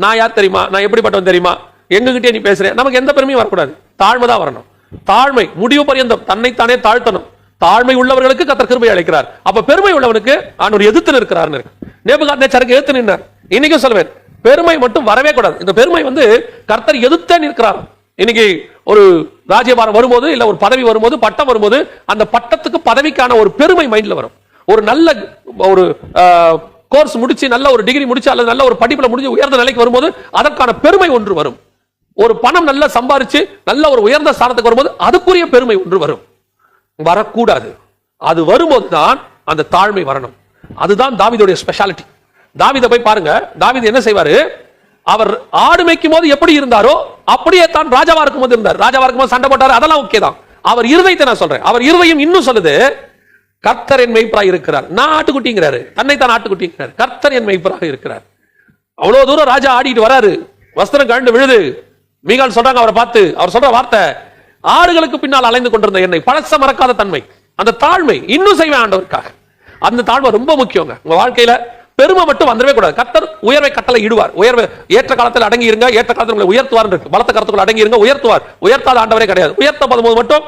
நான் யார் தெரியுமா, நான் எப்படிப்பட்டவன் தெரியுமா, எங்ககிட்டே நீ பேசுறேன், நமக்கு எந்த பெருமையும் வரக்கூடாது. தாழ்மை தான் வரணும். தாழ்மை முடிவு பரியந்தம் தன்னைத்தானே தாழ்த்தணும். தாழ்மை உள்ளவர்களுக்கு கர்த்தர் கிருபை அளிக்கிறார். அப்ப பெருமை உள்ளவனுக்கு ஆண்டவர் எதிர்த்து நிற்கிறார். நேபுகாத்நேச்சாருக்கு எதிர்த்து நின்றார். இன்னைக்கும் சொல்லுவேன், பெருமை மட்டும் வரவே கூடாது. இந்த பெருமை வந்து கர்த்தர் எதிர்த்தே நிற்கிறார். இன்னைக்கு ஒரு ராஜ்யபாரம் வரும்போது, இல்ல ஒரு பதவி வரும்போது, பட்டம் வரும்போது, அந்த பட்டத்துக்கு பதவிக்கான ஒரு பெருமை மைண்ட்ல வரும். ஒரு நல்ல ஒரு கோர்ஸ் முடிச்சு, நல்ல ஒரு டிகிரி முடிச்சு, அல்லது நல்ல ஒரு படிப்புல முடிஞ்சு உயர்ந்த நிலைக்கு வரும்போது அதற்கான பெருமை ஒன்று வரும். ஒரு பணம் நல்லா சம்பாரிச்சு நல்ல ஒரு உயர்ந்த ஸ்தானத்துக்கு வரும்போது அதுக்குரிய பெருமை ஒன்று வரும். வரக்கூடாது. அது வரும்போது தான் அந்த தாழ்மை வரணும். அதுதான் தாவீதுடைய ஸ்பெஷாலிட்டி. தாவீதை போய் பாருங்க. தாவீது என்ன செய்வாரு? அவர் ஆடு மேய்க்கும் போது எப்படி இருந்தாரோ அப்படியே தான் ராஜாவா இருக்கும் போது இருந்தார். ராஜாவா இருக்கும் போது சண்டை போட்டாரு, அதெல்லாம் ஓகே தான். அவர் இருதயத்தை நான் சொல்றேன். அவர் இருதயம் இன்னும் சொல்லுது, கர்த்தர் என் மெய்ப்பராக இருக்கிறார். நான் ஆட்டுக்குட்டிங்கிறாரு, தன்னைத்தான் ஆட்டுக்குட்டிங்கிறார். கர்த்தர் என் மெய்ப்பராக இருக்கிறார். அவ்வளவு தூரம் ராஜா ஆடிட்டு வராரு, வஸ்திரம் கழண்டு விழுது. மீகால் சொல்றாங்க அவரை பார்த்து, அவர் சொல்ற வார்த்தை, ஆடுகளுக்கு பின்னால் அலைந்து கொண்டிருந்த என்னை, பழச மறக்காத தன்மை, அந்த தாழ்மை இன்னும் செய்வேன் ஆண்டவருக்காக. அந்த தாழ்மை ரொம்ப முக்கியங்க உங்க வாழ்க்கையில. பெருமை மட்டும் வந்துடவே கூடாது. கர்த்தர் உயர்வை கட்டளை இடுவார். உயர்வு ஏற்ற காலத்தில் அடங்கி இருங்க, ஏற்ற காலத்தில் உங்களை உயர்த்துவார் இருக்கு. பலத்த கருத்துக்கள் அடங்கி இருங்க, உயர்த்துவார். உயர்த்தாத ஆண்டவரே கிடையாது. உயர்த்த போது மட்டும்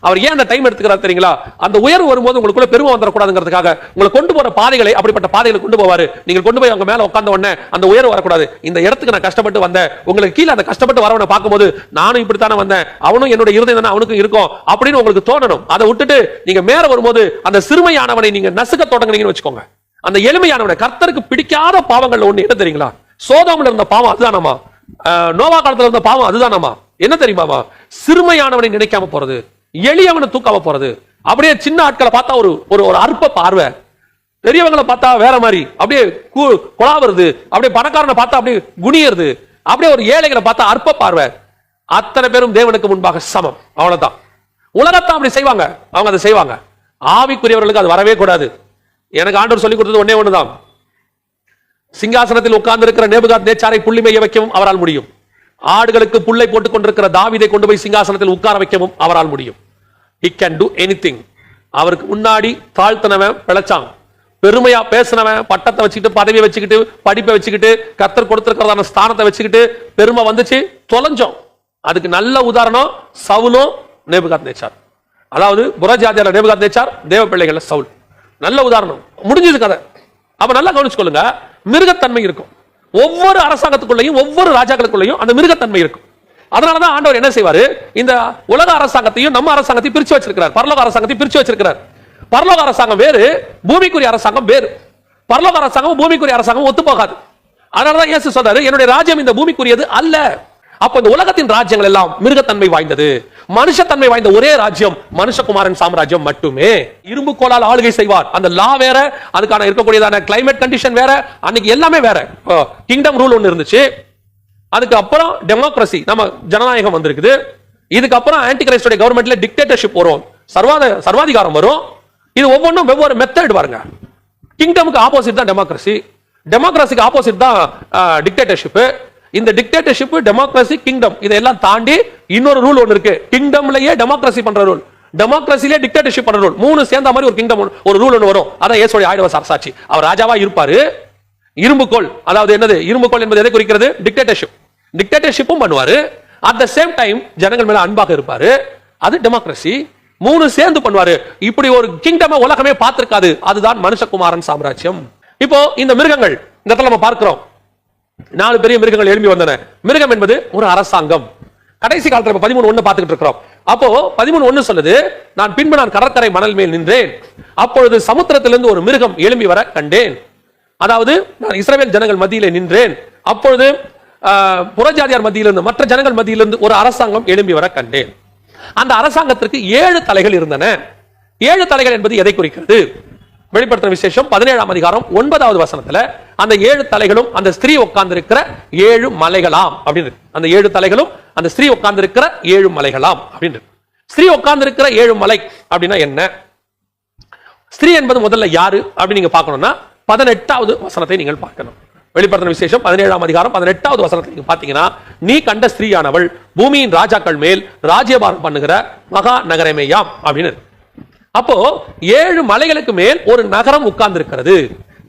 அவர் ஏன் அந்த டைம் எடுத்துக்கிறார் தெரியுங்களா? அந்த உயர்வு வரும்போது உங்களுக்குள்ள பெருமை வந்துடக்கூடாதுங்கிறதுக்காக உங்களை கொண்டு போற பாதைகளை அப்படிப்பட்ட பாதைகளை கொண்டு போவாரு. நீங்கள் கொண்டு போய் அவங்க மேல உட்கார்ந்த உடனே அந்த உயர்வு வரக்கூடாது. இந்த இடத்துக்கு நான் கஷ்டப்பட்டு வந்தேன், உங்களுக்கு கீழே அந்த கஷ்டப்பட்டு வரவனை பார்க்கும்போது நானும் இப்படித்தானே வந்தேன், அவனும் என்னோட இருதயம் தானே அவனுக்கும் இருக்கும் அப்படின்னு உங்களுக்கு தோணணும். அதை விட்டுட்டு நீங்க மேல வரும்போது அந்த சிறுமையானவனை நீங்க நசுக்க தொடங்குனீங்கன்னு வச்சுக்கோங்க. அந்த எளிமையானவனை, கர்த்தருக்கு பிடிக்காத பாவங்கள்ல ஒண்ணு என்ன தெரியுங்களா? சோதோம்ல இருந்த பாவம் அதுதானமா, நோவா காலத்துல இருந்த பாவம் அதுதானமா. என்ன தெரியுமாமா? சிறுமையானவனை நினைக்காம போறது, எளியவனை தூக்காம போறது. அப்படியே சின்ன ஆட்களை பார்த்தா ஒரு ஒரு அற்ப பார்வை, பெரியவங்களை பார்த்தா வேற மாதிரி அப்படியே கொலாவுறது, அப்படியே பணக்காரனை பார்த்தா அப்படியே குனியறது, அப்படியே ஒரு ஏழைகளை பார்த்தா அற்ப பார்வை. அத்தனை பேரும் தேவனுக்கு முன்பாக சமம். அவ்வளவுதான். உலகத்தான் அப்படி செய்வாங்க, அவங்க அதை செய்வாங்க. ஆவிக்குரியவர்களுக்கு அது வரவே கூடாது. எனக்கு ஆண்டவர் சொல்லிக் கொடுத்தது ஒன்னே ஒண்ணுதான். சிங்காசனத்தில் உட்கார்ந்து இருக்கிற நேபுகாத்நேச்சாரை புள்ளி மேய வைக்கவும் அவரால் முடியும். ஆடுகளுக்கு புல்லை போட்டுக் கொண்டிருக்கிற தாவீதை கொண்டு போய் சிங்காசனத்தில் உட்கார வைக்கவும் அவரால் முடியும். He can do anything. அவருக்கு முன்னாடி தாழ்த்தனவன் பிழைச்சான். பெருமையா பேசினவன், பட்டத்தை வச்சுக்கிட்டு, பதவியை வச்சுக்கிட்டு, படிப்பை வச்சுக்கிட்டு, கர்த்தர் கொடுத்திருக்கிறதான ஸ்தானத்தை வச்சுக்கிட்டு பெருமை வந்துச்சு, தொலைஞ்சோம். அதுக்கு நல்ல உதாரணம் சவுலும் நேபுகாத்நேச்சார். அதாவது புறஜாதியார் நேபுகாத்நேச்சார், தேவ பிள்ளைகள் சவுல். நல்ல உதாரணம். முடிஞ்சது கதை. அப்ப நல்லா கவனிச்சுக்கொள்ளுங்க, மிருகத்தன்மை இருக்கும். ஒவ்வொரு அரசாங்கத்துக்குள்ளேயும் ஒவ்வொரு ராஜாக்களுக்குள்ளேயும் அந்த மிருகத்தன்மை இருக்கும். அதனாலதான் ஆண்டவர் என்ன செய்வாரு? இந்த உலக அரசாங்கத்தையும் நம்ம அரசாங்கத்தையும் பிரிச்சு வச்சிருக்கிறார். பரலோக அரசாங்கத்தையும் பிரிச்சு வச்சிருக்கிறார். பரலோக அரசாங்கம் வேறு, பூமிக்குரிய அரசாங்கம் வேறு. பரலோக அரசாங்கம் பூமிக்குரிய அரசாங்கம் ஒத்து போகாது. அதனாலதான் இயேசு சொல்றாரு, என்னுடைய ராஜ்யம் இந்த பூமிக்குரியது அல்ல. அப்ப இந்த உலகத்தின் ராஜ்யங்கள் எல்லாம் மிருகத்தன்மை வாய்ந்தது. மனுஷத்தன்மை வாய்ந்த ஒரே ராஜ்யம் மனுஷகுமாரன் சாம்ராஜ்யம் மட்டுமே. இரும்பு கோலால் ஆளுகை செய்வார். அந்த லா வேற, அதுக்கான இருக்கக்கூடியதான கிளைமேட் கண்டிஷன் வேற, அன்னைக்கு எல்லாமே வேற. கிங்டம் ரூல் ஒன்னு இருந்துச்சு. அதுக்கு அப்புறம் டெமோக்ரசி, நம்ம ஜனநாயகம் வந்திருக்குது. இதுக்கு அப்புறம் ஆன்டிகிரைஸ்டோட கவர்மெண்ட்ல டிக்டேட்டர்ஷிப் வரும், சர்வாதிகாரம் வரும். இது ஒவ்வொன்றும் வெவ்வேறு மெத்தட் பாருங்க. கிங்டமுக்கு ஆப்போசிட் தான் டெமோக்ரசி, டெமோக்ரசிக்கு ஆப்போசிட் தான் டிக்டேட்டர்ஷிப். இந்த டிக்டேட்டர்ஷிப், டெமோக்ரசி, கிங்டம் இதெல்லாம் தாண்டி இன்னொரு ரூல் ஒன்னு இருக்கு. கிங்டம்லயே டெமோக்ரசி பண்ற ரூல், டெமோக்ரசிலே டிக்டேட்டர்ஷிப் பண்ற ரூல், மூணு சேர்ந்த மாதிரி ஒரு கிங்டம், ஒரு ரூல் ஒன்னு வரும். அதான் இயேசுவோட 1000 வருஷ அரசாட்சி. அவர் ராஜாவா இருப்பாரு. இரும்புகோல், அதாவது என்னது இரும்புகோல் என்பது எதை குறிக்கிறது? டிக்டேட்டர்ஷிப். டிக்டேட்டர்ஷிப்பும் பண்ணுவாரு, அட் த சேம் டைம் ஜனங்கள் மேல அன்பாக இருப்பாரு. அது டெமோக்ரசி. மூணு சேர்ந்து பண்ணுவாரு. இப்படி ஒரு கிங்டம் உலகமே பார்த்திருக்காது. அதுதான் மனுஷகுமாரன் சாம்ராஜ்யம். இப்போ இந்த மிருகங்கள் இந்த இடத்துல நம்ம பார்க்கிறோம். 4 பெரிய மிருகங்கள் எழும்பி வந்தன. மிருகம் என்பது ஒரு அரசாங்கம். கடைசி காலத்துல 13:1 பார்த்துக்கிட்டு இருக்கிறோம். அப்போ 13:1 சொல்லுது, நான் பின்பு நான் கடற்கரை மணல் மேல் நின்றேன், அப்பொழுது சமுத்திரத்திலிருந்து ஒரு மிருகம் எழும்பி வர கண்டேன். அதாவது நான் இஸ்ரவேல் ஜனங்கள் மத்தியிலே நின்றேன், அப்பொழுது புறஜாதியார் மத்தியிலிருந்து, மற்ற ஜனங்கள் மத்தியிலிருந்து ஒரு அரசாங்கம் எழும்பி வர கண்டேன். அந்த அரசாங்கத்திற்கு 7 தலைகள் இருந்தன. 7 தலைகள் என்பது எதை குறிக்கிறது? வெளிப்படுத்தின விசேஷம் 17ஆம் அதிகாரம் 9வது வசனத்துல அந்த 7 தலைகளும் அந்த ஸ்திரீ உட்கார்ந்து இருக்கிற 7 மலைகளாம் அப்படின்னு. அந்த 7 தலைகளும் அந்த ஸ்திரீ உட்கார்ந்து இருக்கிற 7 மலைகளாம் அப்படின்னு. ஸ்திரீ உட்கார்ந்து இருக்கிற 7 மலை அப்படின்னா என்ன? ஸ்திரீ என்பது முதல்ல யாரு அப்படின்னு நீங்க பார்க்கணும்னா 18வது வசனத்தை நீங்கள் பார்க்கணும். வெளிப்படுத்தின விசேஷம் 17ஆம் அதிகாரம் 18வது வசனத்தை நீங்க பாத்தீங்கன்னா, நீ கண்ட ஸ்திரீயானவள் பூமியின் ராஜாக்கள் மேல் ராஜ்யபாரம் பண்ணுகிற மகா நகரமேயாம் அப்படின்னு. அப்போ 7 மலைகளுக்கு மேல் ஒரு நகரம் உட்கார்ந்து இருக்கிறது.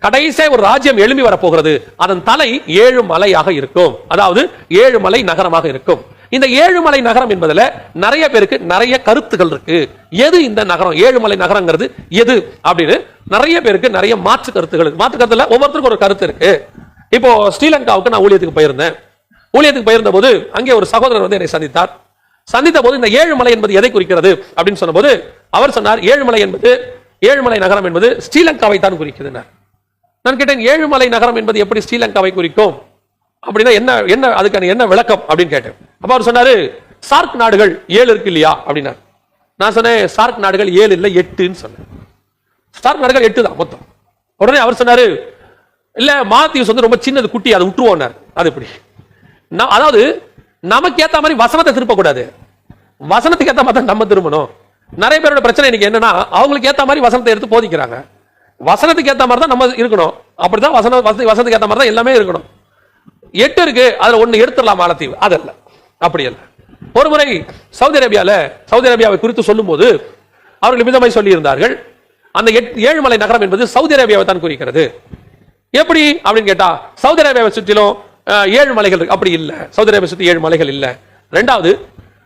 கடைசியா ஒரு ராஜ்யம் எழும்பி வரப்போகிறது. அதன் தலை 7 மலையாக இருக்கும். அதாவது 7 மலை நகரமாக இருக்கும். இந்த 7 மலை நகரம் என்பதுல நிறைய பேருக்கு நிறைய கருத்துகள் இருக்கு. எது இந்த நகரம், 7 மலை நகரங்கிறது எது அப்படின்னு நிறைய பேருக்கு நிறைய மாற்று கருத்துகள். மாற்று கருத்துல ஒவ்வொருத்தருக்கும் ஒரு கருத்து இருக்கு. இப்போ ஸ்ரீலங்காவுக்கு நான் ஊழியத்துக்கு போயிருந்தேன். ஊழியத்துக்கு போயிருந்த போது அங்கே ஒரு சகோதரர் வந்து என்னை சந்தித்தார். சந்தித்த போது இந்த 7 மலை என்பது எதை குறிக்கிறது அப்படின்னு சொன்ன போது அவர் சொன்னார், 7 மலை என்பது 7 மலை நகரம் என்பது ஸ்ரீலங்காவை தான் குறிக்கிறது. நான் கேட்டேன், 7 மலை நகரம் என்பது எப்படி ஸ்ரீலங்காவை குறிக்கும் அப்படின்னா என்ன என்ன அதுக்கான என்ன விளக்கம் அப்படின்னு கேட்டேன். அப்ப அவர் சொன்னாரு, சார்க் நாடுகள் 7 இருக்கு இல்லையா அப்படின்னா. நான் சொன்னேன், சார்க் நாடுகள் 7 இல்ல 8ன்னு சொன்னேன். சார்க் நாடுகள் 8 தான் மொத்தம். உடனே அவர் சொன்னாரு, இல்ல மாலத்தீவ்ஸ் வந்து ரொம்ப சின்னது, குட்டி, அதை விட்டுருவோம். அது எப்படி? அதாவது நமக்கு ஏத்த மாதிரி வசனத்தை திருப்ப கூடாது, வசனத்துக்கு ஏத்த மாதிரி நம்ம திரும்பணும். நிறைய பேரோட பிரச்சனை இன்னைக்கு என்னன்னா, அவங்களுக்கு ஏத்த மாதிரி வசனத்தை எடுத்து போதிக்கிறாங்க. வசனத்துக்கு ஏத்த மாதிரி தான் நம்ம இருக்கணும். அப்படிதான் வசனத்துக்கு ஏத்த மாதிரி தான் எல்லாமே இருக்கணும். 8 இருக்கு, அதுல 1 எடுத்துடலாம் மாலத்தீவு, அதல்ல, அப்படி அல்ல. ஒரு முறை சவுதி அரேபியாவை குறித்து சொல்லும் போது அவர்கள் மிதமாய் சொல்லி இருந்தார்கள், அந்த 7 மலை நகரம் என்பது சவுதி அரேபியாவை தான் குறிக்கிறது. எப்படி அப்படின்னு கேட்டா, சவுதி அரேபியாவை சுற்றிலும் 7 மலைகள் இருக்கு. அப்படி இல்ல, சவுதி அரேபியா சுற்றி 7 மலைகள் இல்ல. ரெண்டாவது,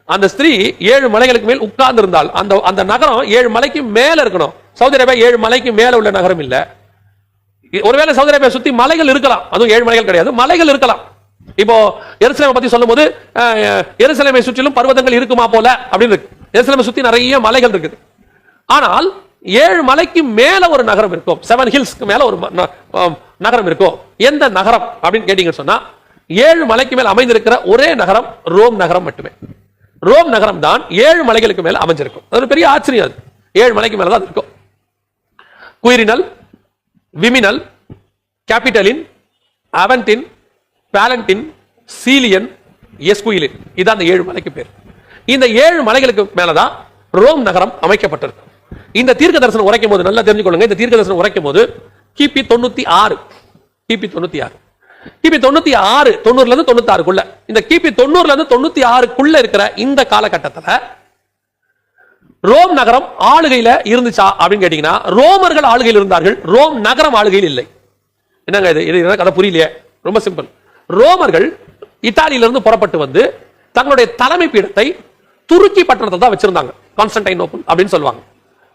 அந்த ஸ்திரீ 7 மலைகளுக்கு மேல் உட்கார்ந்து இருந்தால் அந்த நகரம் 7 மலைக்கு மேல இருக்கணும். சவுதி அரேபியா 7 மலைக்கு மேல உள்ள நகரம் இல்ல. ஒருவேளை சவுதி அரேபியா சுத்தி மலைகள் இருக்கலாம், அதுவும் 7 மலைகள் கிடையாது, மலைகள் இருக்கலாம். இப்போ எருசலேமை பத்தி சொல்லும் போது எருசலேமை சுற்றிலும் பர்வதங்கள் இருக்குமா போல அப்படின்னு இருக்கு. எருசலேமை சுத்தி நிறைய மலைகள் இருக்குது. ஆனால் 7 மலைக்கு மேல ஒரு நகரம் இருக்கும், 7 ஹில்ஸ்க்கு மேல ஒரு நகரம் இருக்கும். எந்த நகரம் அப்படின்னு கேட்டீங்கன்னு சொன்னா, 7 மலைக்கு மேல் அமைந்திருக்கிற ஒரே நகரம் ரோம் நகரம் மட்டுமே. ரோம் நகரம் தான் 7 மலைகளுக்கு மேல அமைஞ்சிருக்கும். அது ஒரு பெரிய ஆச்சரியம். அது 7 மலைக்கு மேல தான் இருக்கும். குயிரினல், விமினல், கேபிட்டலின், அவன்டின், பேலண்டின், சீலியன், எஸ்குயிலின், இதான் அந்த 7 மலைக்கு பேர். இந்த 7 மலைகளுக்கு மேலதான் ரோம் நகரம் அமைக்கப்பட்டிருக்கு. இந்த தீர்க்க தரிசனம் உரைக்கும் போது நல்லா தெரிஞ்சுக்கொள்ளுங்க, இந்த தீர்க்க தரிசனம் உரைக்கும் போது கிபி 96 90ல இருந்து 96க்குள்ள, இந்த கிபி 90ல இருந்து 96க்குள்ள இருக்கிற இந்த காலகட்டத்தில் ரோம் நகரம் ஆளுகையில இருந்துச்சா அப்படின்னு கேட்டீங்கன்னா, ரோமர்கள் ஆளுகையில் இருந்தார்கள், ரோம் நகரம் ஆளுகையில் இல்லை. என்னங்க இது கதை புரியலையே? ரொம்ப சிம்பிள். ரோமர்கள் இத்தாலியிலிருந்து புறப்பட்டு வந்து தங்களுடைய தலைமை பீடத்தை துருக்கி பட்டணத்தை தான் வச்சிருந்தாங்க, கான்ஸ்டன்டைனோபிள் அப்படின்னு சொல்லுவாங்க.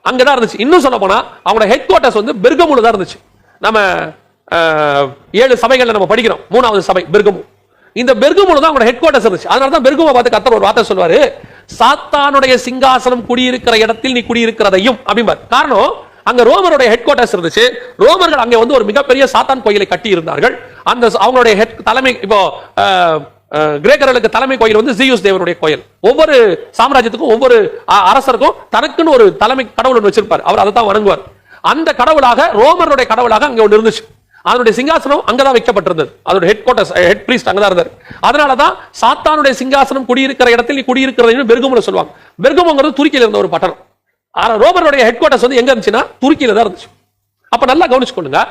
அங்கதான் இருந்துச்சு. இன்னும் சொல்ல போனா அவங்களோட ஹெட் குவார்டர்ஸ் வந்து பெர்கமுல தான் இருந்துச்சு. நம்ம 7 சபைகள்ல நம்ம படிக்கிறோம், 3வது சபை பெர்கமு. இந்த பெர்கமுல தான் அவங்களோட ஹெட் குவார்டர்ஸ் இருந்துச்சு. அதனால தான் பெர்கமுவை பார்த்து கர்த்தர் ஒரு வார்த்தை சொல்வாரு, சாத்தானுடைய சிங்காசனம் குடியிருக்கிற இடத்தில் நீ குடியிருக்கிறதையும் அப்படிம்பார். காரணம், அங்க ரோமருடைய ஹெட் குவார்டர்ஸ் இருந்துச்சு. ரோமர்கள் அங்க வந்து ஒரு மிகப்பெரிய சாத்தான் கோயிலை கட்டி இருந்தார்கள். அந்த அவங்களுடைய தலைமை, இப்போ கிரேக்கர்களுக்கு தலைமை கோயில் வந்து ஜியூஸ் தேவனுடைய கோயில். ஒவ்வொரு சாம்ராஜ்யத்துக்கும் ஒவ்வொரு அரசருக்கும் தனக்குன்னு ஒரு தலைமை கடவுள் ஒன்று வச்சிருப்பார், அவர் அதை தான் வணங்குவார். அந்த கடவுளாக ரோமருடைய கடவுளாக அங்க ஒன்று இருந்துச்சு. அதனுடைய சிங்காசனம் அங்கதான் வைக்கப்பட்டிருந்தது. அதோட ஹெட் குவார்டர்ஸ், ஹெட் பிரீஸ்ட் அங்கதான் இருந்தார். அதனாலதான் சாத்தானுடைய சிங்காசனம் குடியிருக்கிற இடத்தில் நீ குடியிருக்கிறதையும் பெர்கமுல சொல்லுவாங்க. பெர்கமுங்கிறது துருக்கியில இருந்த ஒரு பட்டணம். ஆனா ரோமருடைய ஹெட் குவார்டர்ஸ் வந்து எங்க இருந்துச்சுன்னா துருக்கியில தான் இருந்துச்சு. அப்ப நல்லா கவனிச்சுக்கொள்ளுங்க,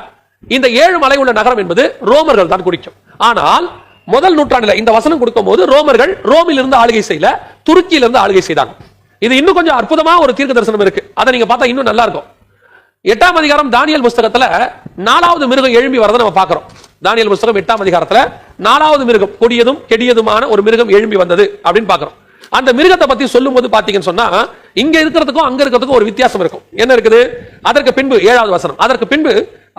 இந்த 7 மலை உள்ள நகரம் என்பது ரோமர்கள் தான் குறிக்கும். ஆனால் முதல் நூற்றாண்டுல இந்த வசனம் கொடுக்கும் போது ரோமர்கள் ரோமில் இருந்து ஆளுகை செய்யல, துருக்கியில இருந்து ஆளுகை செய்தாங்க. இது இன்னும் கொஞ்சம் அற்புதமா ஒரு தீர்க்க தரிசனம் இருக்கு, அதை நீங்க பார்த்தா இன்னும் நல்லா இருக்கும். 8ஆம் அதிகாரம் தானியேல் புஸ்தகத்துல 4வது மிருகம் எழும்பி வரதை நம்ம பார்க்கிறோம். தானியேல் புஸ்தகம் 8ஆம் அதிகாரத்துல 4வது மிருகம், கொடியதும் கெடியதுமான ஒரு மிருகம் எழும்பி வந்தது அப்படின்னு பார்க்கிறோம். அந்த மிருகத்தை பத்தி சொல்லும் போது பாத்தீங்கன்னு சொன்னா, இங்க இருக்கிறதுக்கும் அங்க இருக்கிறதுக்கும் ஒரு வித்தியாசம் இருக்கும். என்ன இருக்குது? அதற்கு பின்பு 7வது வசனம், அதற்கு பின்பு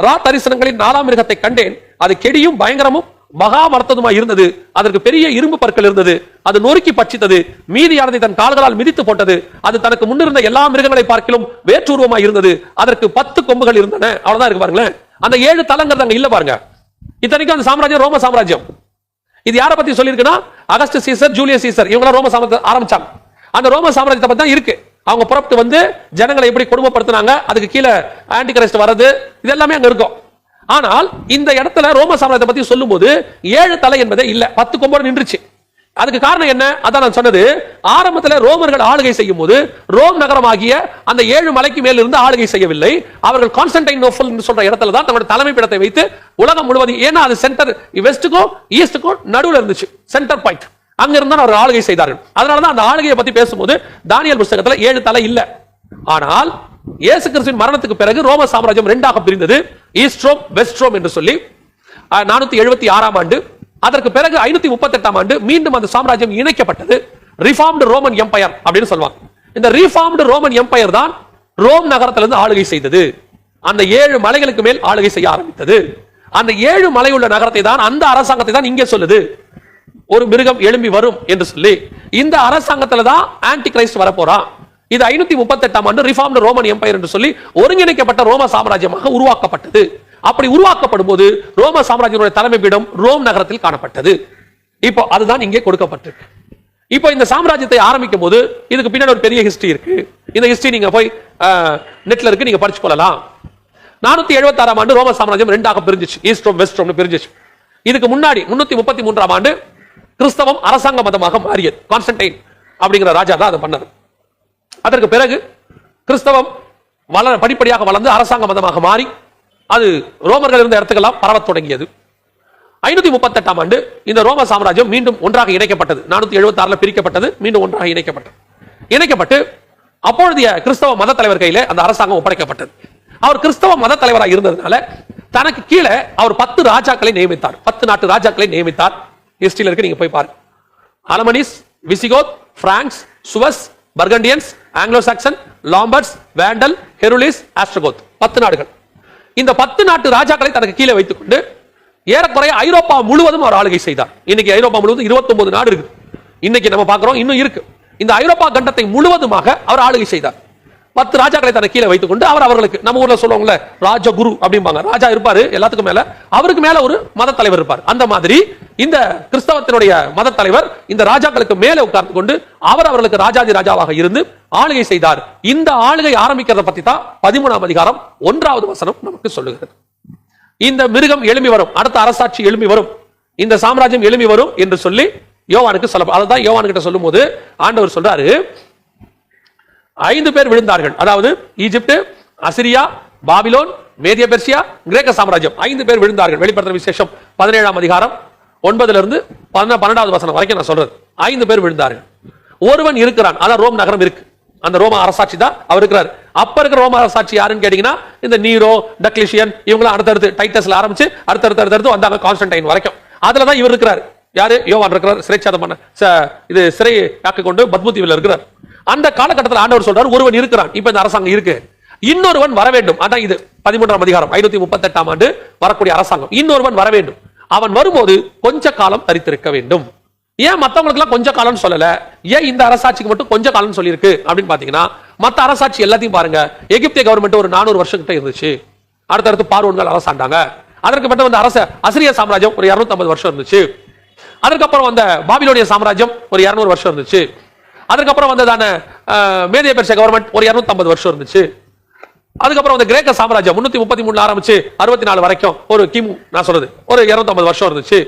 ரா தரிசனங்களின் 4ஆம் மிருகத்தை கண்டேன், அது கெடியும் பயங்கரமும் மகா மரத்ததுமா இருந்தது, அதற்கு பெரிய இரும்பு பற்கள் இருந்தது, அது நொறுக்கி பட்சித்தது, மீதியானதை தன் கால்களால் மிதித்து போட்டது, அது தனக்கு முன்னிருந்த எல்லா மிருகங்களை பார்க்கிலும் வேற்றூர்வமா இருந்தது, அதற்கு 10 கொம்புகள் இருந்தன. அவ்வளவுதான் இருக்கு பாருங்களேன். அந்த 7 தலங்கிறது அங்க இல்ல பாருங்க. இத்தனைக்கும் அந்த சாம்ராஜ்யம் ரோம சாம்ராஜ்யம். இது யாரை பத்தி சொல்லியிருக்குன்னா, அகஸ்டஸ் சீசர், ஜூலியஸ் சீசர், இவங்க ரோம சாம்ராஜ்யம் ஆரம்பிச்சாங்க. அந்த ரோம சாம்ராஜ்யத்தை பத்தி தான் இருக்கு. அவங்க புறப்பட்டு வந்து ஜனங்களை எப்படி கொடுமைப்படுத்தினாங்க, அதுக்கு கீழே ஆன்டி கிரைஸ்ட் வர்றது, இது எல்லாமே அங்க இருக்கும். ஆனால் இந்த இடத்துல ரோம சாம்ராஜ்யத்தை பத்தி சொல்லும்போது 7 தலை என்பதே இல்ல, 10 கொம்போட நின்றுச்சு. அதுக்கு காரணம் என்ன? அதான் நான் சொன்னது, ஆரம்பத்தில் ரோமர்கள் ஆளுகை செய்யும் போது ரோம் நகரமாகிய அந்த 7 மலைக்கு மேல் இருந்து ஆளுகை செய்யவில்லை. அவர்கள் கான்ஸ்டன்டைனோபிள் சொல்ற இடத்துல தான் தங்களுடைய தலைமை பீடத்தை வைத்து உலகம் முழுவதும், ஏன்னா அது சென்டர், வெஸ்டுக்கும் ஈஸ்டுக்கும் நடுவில் இருந்துச்சு, சென்டர் பாயிண்ட், அங்க இருந்தா அவர் ஆளுகை செய்தார்கள். அதனாலதான் அந்த ஆளுகையை பத்தி பேசும்போது தானியேல் புத்தகத்துல 7 தலை இல்ல. ஆனால் இயேசு கிறிஸ்துவின் மரணத்துக்கு பிறகு ரோம சாம்ராஜ்யம் 2ஆக பிரிந்தது, ஈஸ்ட் ரோம் வெஸ்ட் ரோம் என்று சொல்லி. 476ஆம் ஆண்டு, அதற்கு பிறகு 538ஆம் ஆண்டு மீண்டும் அந்த சாம்ராஜ்யம் இணைக்கப்பட்டது. ரிஃபார்ம்டு ரோமன் எம்பையர் அப்படின்னு சொல்லுவாங்க. இந்த ரிஃபார்ம்டு ரோமன் எம்பையர் தான் ரோம் நகரத்திலிருந்து ஆளுகை செய்தது. அந்த 7 மலைகளுக்கு மேல் ஆளுகை செய்ய ஆரம்பித்தது. அந்த 7 மலையுள்ள நகரத்தை தான், அந்த அரசாங்கத்தை தான் இங்கே சொல்லுது, ஒரு மிருகம் எழும்பி வரும் என்று சொல்லி. இந்த அரசாங்கத்துல தான் ஆன்டி கிரைஸ்ட் வரப்போறான். இது 538ஆம் ஆண்டு ரிஃபார்ம்டு ரோமன் எம்பையர் என்று சொல்லி ஒருங்கிணைக்கப்பட்ட ரோம சாம்ராஜ்யமாக உருவாக்கப்பட்டது. அப்படி உருவாக்கப்படும் போது ரோம சாம்ராஜ்யத்தினுடைய தலைமை பீடம் ரோம் நகரத்தில் காணப்பட்டது. இப்போ அதுதான் இங்கே கொடுக்கப்பட்டிருக்கு. இப்போ இந்த சாம்ராஜ்யத்தை ஆரம்பிக்கும் போது இதுக்கு பின்னாடி ஒரு பெரிய ஹிஸ்டரி இருக்கு. இந்த ஹிஸ்டரி நீங்க போய் நெட்ல இருக்கு, நீங்க படிச்சு கொள்ளலாம். 476ஆம் ஆண்டு ரோம சாம்ராஜ்யம் 2ஆக பிரிஞ்சிச்சு, ஈஸ்ட் ரோம் வெஸ்ட் ரோம் பிரிஞ்சிச்சு. இதுக்கு முன்னாடி 333ஆம் ஆண்டு கிறிஸ்தவம் அரசாங்க மதமாக மாறியது. கான்ஸ்டன்டைன் அப்படிங்கிற ராஜா தான் அதை பண்ணார். அதற்கு பிறகு கிறிஸ்தவம் படிப்படியாக வளர்ந்து அரசாங்க மதமாக மாறி அது ரோமர்கள் இருந்த இடத்துக்கெல்லாம் பரவத் தொடங்கியது. 538ஆம் ஆண்டு இந்த ரோம சாம்ராஜ்யம் மீண்டும் ஒன்றாக இணைக்கப்பட்டது. 476ல பிரிக்கப்பட்டது, மீண்டும் ஒன்றாக இணைக்கப்பட்டு அப்பொழுதைய கிறிஸ்தவ மத தலைவர் கையில அந்த அரசாங்கம் ஒப்படைக்கப்பட்டது. அவர் கிறிஸ்தவ மத தலைவராக இருந்ததுனால தனக்கு கீழே அவர் 10 ராஜாக்களை நியமித்தார், 10 நாட்டு ராஜாக்களை நியமித்தார். ஹிஸ்டரியில் இருக்கு, நீங்க போய் பாருங்க. அலமனிஸ், Visigoth, francs, சுவஸ், பர்கண்டியன்ஸ், Anglo Saxon, லாம்பர்ட்ஸ், வேண்டல், ஹெருலிஸ், Ostrogoth, 10 நாடுகள். இந்த 10 நாட்டு ராஜாக்களை தனக்கு கீழே வைத்துக் கொண்டு ஏறக்குறைய ஐரோப்பா முழுவதும் அவர் ஆளுகை செய்தார். இன்னைக்கு ஐரோப்பா முழுவதும் 29 நாடு இருக்கு. இன்னைக்கு நம்ம பார்க்கிறோம், இன்னும் இருக்கு. இந்த ஐரோப்பா கண்டத்தை முழுவதுமாக அவர் ஆளுகை செய்தார். 10 ராஜாக்களை தனக்கு கீழே வைத்துக் கொண்டு அவர் அவர்களுக்கு, நம்ம ஊர்ல சொல்லுவாங்கல்ல ராஜகுரு அப்படிம்பாங்க, ராஜா இருப்பாரு எல்லாத்துக்கும் மேல, அவருக்கு மேல ஒரு மத தலைவர் இருப்பார். அந்த மாதிரி இந்த கிறிஸ்தவத்தினுடைய மத தலைவர் இந்த ராஜாக்களுக்கு மேலே உட்கார்ந்து கொண்டு அவர் அவர்களுக்கு ராஜாதி ராஜாவாக இருந்து ஆளுகை செய்தார். இந்த ஆளுகை ஆரம்பிக்கிறத பத்தி தான் 13ஆம் அதிகாரம் 1வது வசனம் நமக்கு சொல்லுகிறது. இந்த மிருகம் எழும்பி வரும், அடுத்த அரசாட்சி எழும்பி வரும், இந்த சாம்ராஜ்யம் எழும்பி வரும் என்று சொல்லி யோவானுக்கு சொல்ல, அதுதான் யோவான் கிட்ட சொல்லும் போது ஆண்டவர் சொல்றாரு, 5 பேர் விழுந்தார்கள். அதாவது ஈஜிப்ட், அசிரியா, பாபிலோன், மேதிய பெர்சியா, கிரேக்க சாம்ராஜ்யம் 5 பேர் விழுந்தார்கள். வெளிப்படுத்தின விசேஷம் 17ஆம் அதிகாரம் 9ல இருந்து 12வது வசனம் வரைக்கும் நான் சொல்றது. 5 பேர் விழுந்தார்கள். ஒருவன் இருக்கிறான், அதான் ரோம் நகரம் இருக்கு, அந்த ரோம அரசாட்சி தான் அவர் இருக்கிறார். அப்ப இருக்கிற ரோம அரசாட்சி யாருன்னு கேட்டீங்கன்னா இந்த நீரோ, டக்லிஷியன், இவங்க அடுத்தடுத்து டைட்டஸ்ல ஆரம்பிச்சு அடுத்தடுத்து வந்தாங்க கான்ஸ்டன்டைன் வரைக்கும். அதுலதான் இவர் இருக்கிறார். யாரு? யோவான் இருக்கிறார். சிறைச்சாதம் பண்ண இது சிறை ஆக்கி கொண்டு பத்மூத்தீவில் இருக்கிறார். அந்த காலகட்டத்தில் ஆண்டவர் சொல்றார், ஒருவன் இருக்கிறான், இப்ப இந்த அரசாங்கம் இருக்கு, இன்னொருவன் வர வேண்டும். அதான் இது 13ஆம் அதிகாரம் 538ஆம் ஆண்டு வரக்கூடிய அரசாங்கம். இன்னொருவன் வர வேண்டும், அவன் வரும்போது கொஞ்ச காலம் தரித்திருக்க வேண்டும். ஏன் மத்தவங்களுக்கு எல்லாம் கொஞ்ச காலம் சொல்லல, ஏன் இந்த அரசாட்சிக்கு மட்டும் கொஞ்ச காலம் சொல்லியிருக்கு அப்படின்னு பாத்தீங்கன்னா, மத்த அரசாட்சி எல்லாத்தையும் பாருங்க. எகிப்திய கவர்மெண்ட் ஒரு 400 வருஷம் கிட்ட இருந்துச்சு. அடுத்தடுத்து பார்வோன்கள் அரசாண்டாங்க. அதற்கு மட்டும் வந்து அசிரிய சாம்ராஜ்யம் ஒரு 250 வருஷம் இருந்துச்சு. அதுக்கப்புறம் வந்த பாபிலோனிய சாம்ராஜ்யம் ஒரு 200 வருஷம் இருந்துச்சு. அதுக்கப்புறம் வந்ததான மேதிய பெர்சியா கவர்மெண்ட் ஒரு 250 வருஷம் இருந்துச்சு. அதுக்கப்புறம் வந்து கிரேக்க சாம்ராஜ்யம் 333 ஆரம்பிச்சு 64 வரைக்கும் ஒரு கிமு, நான் சொல்றது ஒரு 250 வருஷம் இருந்துச்சு.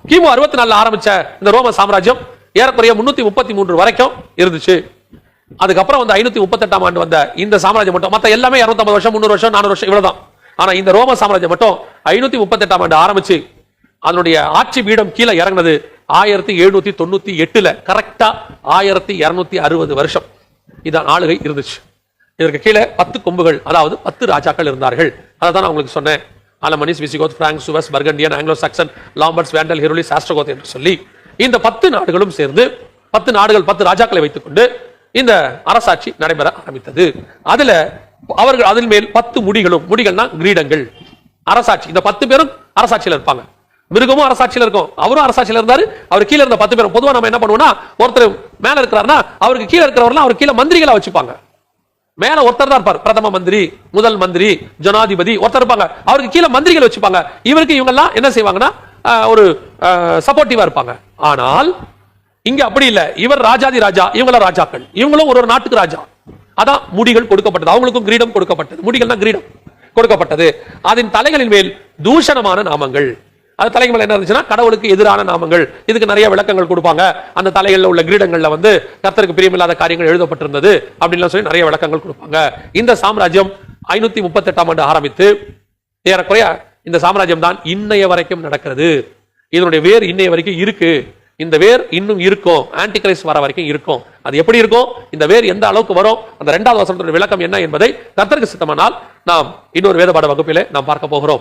கிமு 64 ஆரம்பிச்ச இந்த ரோம சாம்ராஜ்யம் ஏறக்குறைய 333 வரைக்கும் இருந்துச்சு. அதுக்கப்புறம் வந்து 538ஆம் ஆண்டு வந்த இந்த சாம்ராஜ்யம் மட்டும், மத்த எல்லாமே 250 வருஷம், 300 வருஷம், 400 வருஷம் இவ்வளவுதான். ஆனா இந்த ரோம சாம்ராஜ்யம் மட்டும் 538ஆம் ஆண்டு ஆரம்பிச்சு அதனுடைய ஆட்சி பீடம் கீழே இறங்கினது 1798ல, கரெக்டா 1260 வருஷம் இதான் ஆளுகை இருந்துச்சு. இதற்கு கீழே 10 கொம்புகள், அதாவது 10 ராஜாக்கள் இருந்தார்கள். அதை தான் நான் உங்களுக்கு சொன்னேன். அலமனிஸ், Visigoth, prank, சுவஸ், பர்கண்டியன், Anglo Saxon, லாம்பர்ட்ஸ், வேண்டல், ஹெருலிஸ், Ostrogoth என்று சொல்லி இந்த 10 நாடுகளும் சேர்ந்து 10 நாடுகள் 10 ராஜாக்களை வைத்துக் கொண்டு இந்த அரசாட்சி நடைபெற ஆரம்பித்தது. அதுல அவர்கள் அதில் மேல் 10 முடிகளும், முடிகள்னா கிரீடங்கள், அரசாட்சி. இந்த 10 பேரும் அரசாட்சியில் இருப்பாங்க. மிருகமும் அரசாட்சியில் இருக்கும், அவரும் அரசாட்சியில் இருந்தாரு. அவர் கீழே இருந்த 10 பேரும், பொதுவாக நம்ம என்ன பண்ணுவோம்னா, ஒருத்தர் மேல இருக்கிறாருன்னா அவருக்கு கீழே இருக்கிறவர்கள் அவர் கீழே மந்திரிகளா வச்சுப்பாங்க. மேல ஒருத்தர் தான் இருப்பார், பிரதம மந்திரி, முதல் மந்திரி, ஜனாதிபதி ஒருத்தர் இருப்பாங்க. அவருக்கு கீழே மந்திரிகள் வச்சுப்பாங்க. இவருக்கு இவங்க எல்லாம் என்ன செய்வாங்கன்னா ஒரு சப்போர்ட்டிவா இருப்பாங்க. ஆனால் இங்க அப்படி இல்ல, இவர் ராஜாதி ராஜா, இவங்கள ராஜாக்கள், இவங்களும் ஒரு நாட்டுக்கு ராஜா. அதான் முடிகள் கொடுக்கப்பட்டது. அவங்களுக்கும் கிரீடம் கொடுக்கப்பட்டது. முடிகள்னா கிரீடம் கொடுக்கப்பட்டது. அதன் தலைகளின் மேல் தூஷணமான நாமங்கள். அது தலைக்கு மேல என்ன இருந்துச்சுன்னா கடவுளுக்கு எதிரான நாமங்கள். இதுக்கு நிறைய விளக்கங்கள் கொடுப்பாங்க. அந்த தலைகளில் உள்ள கிரீடங்கள்ல வந்து கர்த்தருக்கு பிரியமில்லாத காரியங்கள் எழுதப்பட்டிருந்தது அப்படின்னு சொல்லி நிறைய விளக்கங்கள் கொடுப்பாங்க. இந்த சாம்ராஜ்யம் 538ஆம் ஆண்டு ஆரம்பித்து ஏறக்குறைய இந்த சாம்ராஜ்யம் தான் இன்னைய வரைக்கும் நடக்கிறது. இதனுடைய வேர் இன்னைய வரைக்கும் இருக்கு. இந்த வேர் இன்னும் இருக்கும். ஆன்டி கிரைஸ்ட் வர வரைக்கும் இருக்கும். அது எப்படி இருக்கும், இந்த வேர் எந்த அளவுக்கு வரும், அந்த 2வது வசனத்துடைய விளக்கம் என்ன என்பதை கர்த்தருக்கு சித்தமானால் நாம் இன்னொரு வேத பாட வகுப்பிலே நாம் பார்க்க போகிறோம்.